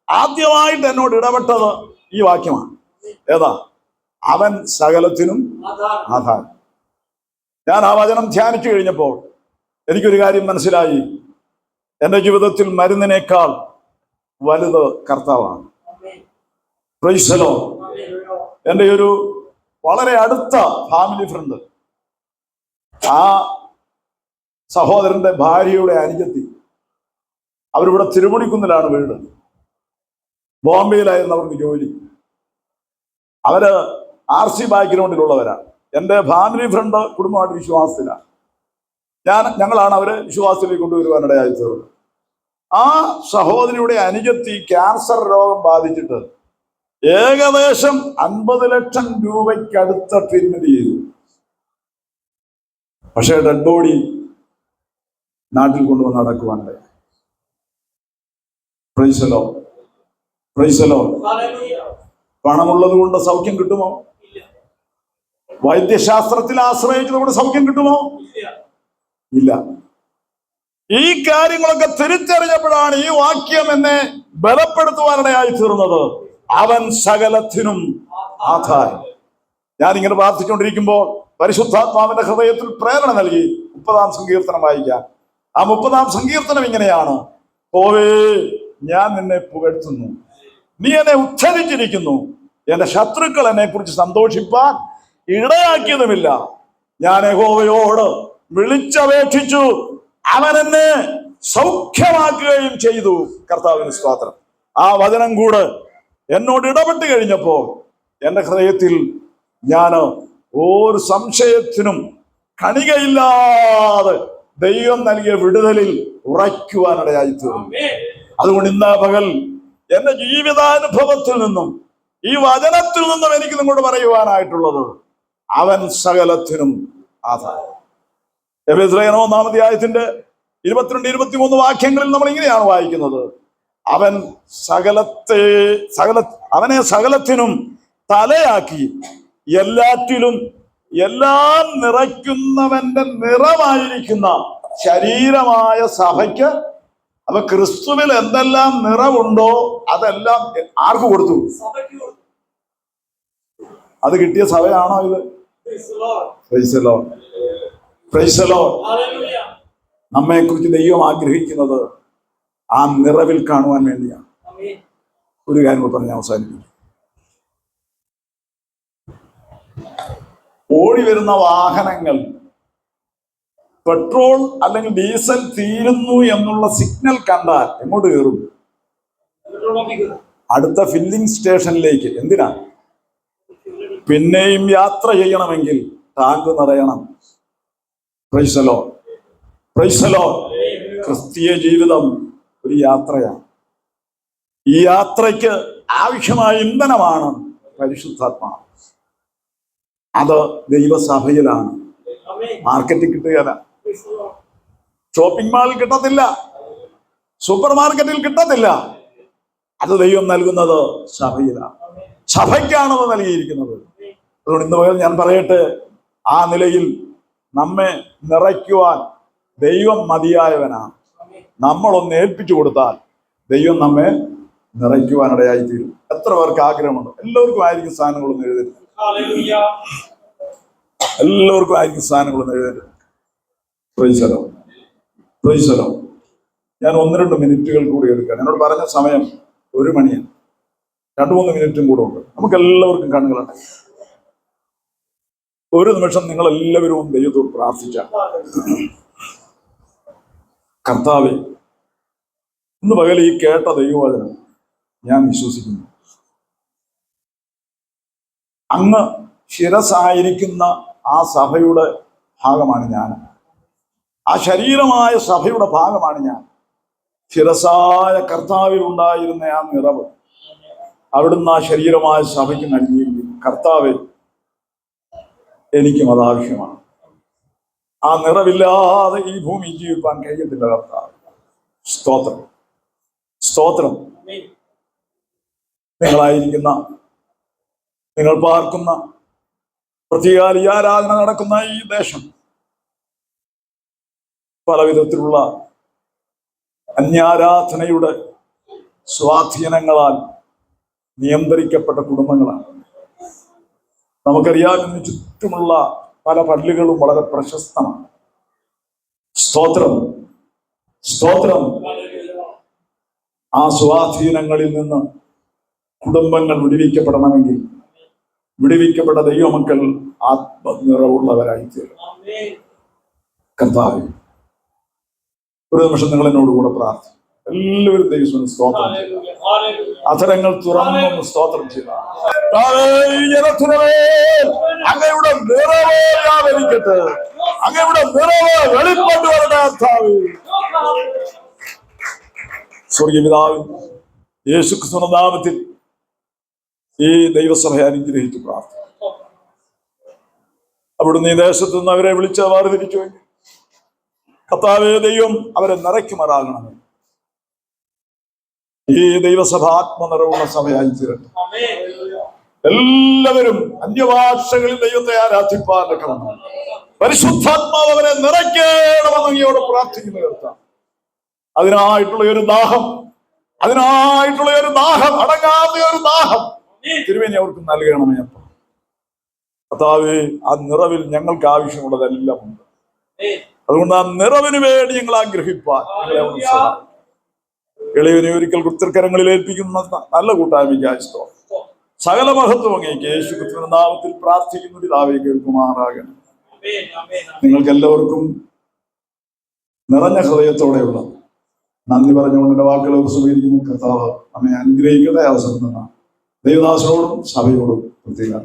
ആദ്യമായിട്ട് എന്നോട് ഇടപെട്ടത് ഈ വാക്യമാണ്. ഏതാ? അവൻ സകലത്തിനും ആധാരം. ഞാൻ ആ വചനം ധ്യാനിച്ചു കഴിഞ്ഞപ്പോൾ എനിക്കൊരു കാര്യം മനസ്സിലായി. എൻ്റെ ജീവിതത്തിൽ മരുന്നിനേക്കാൾ വലുത് കർത്താവാണ്. Price the Lord. എൻ്റെ ഒരു വളരെ അടുത്ത ഫാമിലി ഫ്രണ്ട്, ആ സഹോദരന്റെ ഭാര്യയുടെ അനുജത്തി, അവരിവിടെ തിരുമുടിക്കുന്നിലാണ് വീട്. ബോംബെയിലായിരുന്നു അവർക്ക് ജോലി. അവര് RC ബാക്ക്ഗ്രൗണ്ടിലുള്ളവരാണ്. എൻ്റെ ഫാമിലി ഫ്രണ്ട് കുടുംബമായിട്ട് വിശ്വാസത്തിലാണ്. ഞങ്ങളാണ് അവരെ വിശ്വാസത്തിലേക്ക് കൊണ്ടുവരുവാനിടയായി തീർന്നത്. ആ സഹോദരിയുടെ അനുജത്തി ക്യാൻസർ രോഗം ബാധിച്ചിട്ട് ഏകദേശം 50 ലക്ഷം രൂപയ്ക്കടുത്ത ട്രീറ്റ്മെന്റ് ചെയ്തു. പക്ഷേ ഡെഡ് ബോഡി നാട്ടിൽ കൊണ്ടുവന്ന് നടക്കുവാനിടയായി. Praise the Lord. Praise the lord. പണമുള്ളത് കൊണ്ട് സൗഖ്യം കിട്ടുമോ? വൈദ്യശാസ്ത്രത്തിൽ ആശ്രയിച്ചതുകൊണ്ട് സൗഖ്യം കിട്ടുമോ? ഇല്ല. ഈ കാര്യങ്ങളൊക്കെ തിരിച്ചറിഞ്ഞപ്പോഴാണ് ഈ വാക്യം എന്നെ ബലപ്പെടുത്തുവാനിടയായി തീർന്നത്. അവൻ സകലത്തിനും ആധാരം. ഞാനിങ്ങനെ പ്രാർത്ഥിച്ചുകൊണ്ടിരിക്കുമ്പോൾ പരിശുദ്ധാത്മാവിന്റെ ഹൃദയത്തിൽ പ്രേരണ നൽകി 30-ാം സങ്കീർത്തനം വായിക്കാൻ. ആ 30-ാം സങ്കീർത്തനം ഇങ്ങനെയാണ്: ഓവേ, ഞാൻ നിന്നെ പുകഴ്ത്തുന്നു, നീ എന്നെ ഉദ്ധരിച്ചിരിക്കുന്നു, എന്റെ ശത്രുക്കൾ എന്നെ കുറിച്ച് സന്തോഷിപ്പാൻ ഇടയാക്കിയതുമില്ല. ഞാൻ യഹോവയോട് വിളിച്ചപേക്ഷിച്ചു, അവൻ എന്നെ സൗഖ്യമാക്കുകയും ചെയ്തു. കർത്താവിന് സ്തോത്രം. ആ വചനം കൂടെ എന്നോട് ഇടപെട്ട് കഴിഞ്ഞപ്പോൾ എൻ്റെ ഹൃദയത്തിൽ ഞാൻ ഒരു സംശയത്തിനും കണികയില്ലാതെ ദൈവം നൽകിയ വിടുതലിൽ ഉറയ്ക്കുവാനിടയായി തീർന്നു. അതുകൊണ്ട് ഇന്ന് പകൽ എന്റെ ജീവിതാനുഭവത്തിൽ നിന്നും ഈ വചനത്തിൽ നിന്നും എനിക്ക് നിങ്ങളോട് പറയുവാനായിട്ടുള്ളത്, അവൻ സകലത്തിനും ആധാരം. എഫെസ്യർ 1-ാം അധ്യായത്തിന്റെ 22-23 വാക്യങ്ങളിൽ നമ്മൾ ഇങ്ങനെയാണ് വായിക്കുന്നത്: അവൻ അവനെ സകലത്തിനും തലയാക്കി എല്ലാറ്റിലും എല്ലാം നിറയ്ക്കുന്നവന്റെ നിറമായിരിക്കുന്ന ശരീരമായ സഭയ്ക്ക്. അപ്പൊ ക്രിസ്തുവിൽ എന്തെല്ലാം നിറവുണ്ടോ അതെല്ലാം ആർക്ക് കൊടുത്തു? അത് കിട്ടിയ സഭയാണോ ഇത്? Price the Lord. Praise the Lord. നമ്മെ കുറിച്ച് ദൈവം ആഗ്രഹിക്കുന്നത് ആ നിറവിൽ കാണുവാൻ വേണ്ടിയാണ്. ഒരു കാര്യം പറഞ്ഞ് അവസാനിപ്പിക്കും. ഓടി വരുന്ന വാഹനങ്ങൾ പെട്രോൾ അല്ലെങ്കിൽ ഡീസൽ തീരുന്നു എന്നുള്ള സിഗ്നൽ കണ്ടാൽ എങ്ങോട്ട് കയറും? അടുത്ത ഫില്ലിംഗ് സ്റ്റേഷനിലേക്ക്. എന്തിനാ? പിന്നെയും യാത്ര ചെയ്യണമെങ്കിൽ ടാങ്ക് നിറയണം. Praise the Lord. Praise the lord. ക്രിസ്തീയ ജീവിതം ഒരു യാത്രയാണ്. ഈ യാത്രയ്ക്ക് ആവശ്യമായ ഇന്ധനമാണ് പരിശുദ്ധാത്മാവ്. അത് ദൈവസഭയിലാണ്. മാർക്കറ്റിൽ കിട്ടുകയില്ല, ഷോപ്പിംഗ് മാളിൽ കിട്ടത്തില്ല, സൂപ്പർ മാർക്കറ്റിൽ കിട്ടത്തില്ല. അത് ദൈവം നൽകുന്നത് സഭയിലാണ്. സഭയ്ക്കാണത് നൽകിയിരിക്കുന്നത്. അതുകൊണ്ട് ഇന്ന് പകൽ ഞാൻ പറയട്ടെ, ആ നിലയിൽ നമ്മെ നിറയ്ക്കുവാൻ ദൈവം മതിയായവനാണ്. നമ്മളൊന്ന് ഏൽപ്പിച്ചു കൊടുത്താൽ ദൈവം നമ്മെ നിറയ്ക്കുവാനിടയായിത്തീരും. എത്ര പേർക്ക് ആഗ്രഹമുണ്ട്? എല്ലാവർക്കും ആയിരിക്കും സ്ഥാനങ്ങളൊന്നും എഴുതരുത്. എല്ലാവർക്കും ആയിരിക്കും സ്ഥാനങ്ങളൊന്നും എഴുതരുത്. പ്രൈസലോ. ഞാൻ 1-2 മിനിറ്റുകൾ കൂടി എടുക്കാം. എന്നോട് പറഞ്ഞ സമയം 1 മണിയാണ്. 2-3 മിനിറ്റും കൂടെ ഉണ്ട്. നമുക്ക് എല്ലാവർക്കും കണ്ണുകളുണ്ട്. ഒരു നിമിഷം നിങ്ങൾ എല്ലാവരും ദൈവത്തോട് പ്രാർത്ഥിച്ച, കർത്താവേ, ഇന്ന് പകൽ ഈ കേട്ട ദൈവവചനം ഞാൻ വിശ്വസിക്കുന്നു. അങ്ങ് ശിരസായിരിക്കുന്ന ആ സഭയുടെ ഭാഗമാണ് ഞാൻ. ആ ശരീരമായ സഭയുടെ ഭാഗമാണ് ഞാൻ. ശിരസായ കർത്താവിൽ ഉണ്ടായിരുന്ന ആ നിറവ് അവിടുന്ന് ആ ശരീരമായ സഭയ്ക്ക് നൽകിയിരിക്കുന്നു. കർത്താവേ, എനിക്കും അതാവശ്യമാണ്. ആ നിറവില്ലാതെ ഈ ഭൂമി ജീവിക്കാൻ കഴിയത്തില്ല കർത്താവ്. സ്തോത്രം. നിങ്ങളായിരിക്കുന്ന, നിങ്ങൾ പാർക്കുന്ന, പ്രത്യേക ഈ ആരാധന നടക്കുന്ന ഈ ദേശം പല വിധത്തിലുള്ള അന്യാരാധനയുടെ സ്വാധീനങ്ങളാൽ നിയന്ത്രിക്കപ്പെട്ട കുടുംബങ്ങളാണ്. നമുക്കറിയാം, ഇതിന് ചുറ്റുമുള്ള പല പള്ളികളും വളരെ പ്രശസ്തമാണ്. സ്തോത്രം. ആ സ്വാധീനങ്ങളിൽ നിന്ന് കുടുംബങ്ങൾ വിടുവിക്കപ്പെടണമെങ്കിൽ വിടുവിക്കപ്പെട്ട ദൈവമക്കൾ ആത്മനിറവുള്ളവരായി തീരും. കർത്താവേ, ഒരു നിമിഷം നിങ്ങൾ എന്നോട് കൂടെ പ്രാർത്ഥിക്കും. എല്ലാവരും ദൈവം സ്തോത്രം ചെയ്യും. അധരങ്ങൾ തുറന്നൊന്ന് സ്തോത്രം ചെയ്ത അങ്ങയുടെ നിറവ് വ്യാപരിക്കട്ടെ. അങ്ങയുടെ നിറവ് വെളിപ്പെട്ട് വരട്ടെ. സ്വർഗീയ പിതാവേ, യേശുക്രിസ്തുവിന്റെ നാമത്തിൽ ഈ ദൈവസഭയെ അനുഗ്രഹിച്ചു പ്രാർത്ഥിക്കുന്നു. അവിടുന്ന് ഈ ദേശത്ത് നിന്ന് അവരെ വിളിച്ച് വേർതിരിച്ചു. കർത്താവേ, ദൈവം അവരെ നിറയ്ക്കുമാറാകണമേ. ഈ ദൈവസഭ ആത്മനിറവുള്ള സഭയായി തീരട്ടെ. എല്ലാവരും അന്യഭാഷകളിൽ ദൈവത്തെ ആരാധിപ്പാൻ പരിശുദ്ധാത്മാവ് അവരെ നിറയ്ക്കണമെന്ന് അങ്ങയോട് പ്രാർത്ഥിക്കുന്നു കർത്താവേ. അതിനായിട്ടുള്ള ഒരു ദാഹം, അടങ്ങാത്ത ഒരു ദാഹം തിരുവേനി അവർക്ക് നൽകണമേ. കർത്താവേ, ആ നിറവിൽ ഞങ്ങൾക്ക് ആവശ്യമുള്ളതെല്ലാം ഉണ്ട്. അതുകൊണ്ട് ആ നിറവിന് വേണ്ടി ഞങ്ങൾ ആഗ്രഹിപ്പാൻ എളിയവനെ ഒരിക്കൽ കൃത്യകരങ്ങളിൽ ഏൽപ്പിക്കുന്ന നല്ല കൂട്ടായ്മയ്ക്ക് സ്തോത്രം. സകല മഹത്വം അങ്ങേക്ക് യേശുക്രിസ്തുവിന്റെ നാമത്തിൽ പ്രാർത്ഥിക്കുന്നു. പിതാവേ, കേൾക്കുമാറാകണം. നിങ്ങൾക്ക് എല്ലാവർക്കും നിറഞ്ഞ ഹൃദയത്തോടെയുള്ള നന്ദി പറഞ്ഞുകൊണ്ട് എന്റെ വാക്കുകൾ സ്വീകരിക്കുന്നു. കർത്താവ് നമ്മെ അനുഗ്രഹിക്കട്ടെ. അവസരം തന്ന ദൈവദാസനോടും സഭയോടും പ്രത്യേകം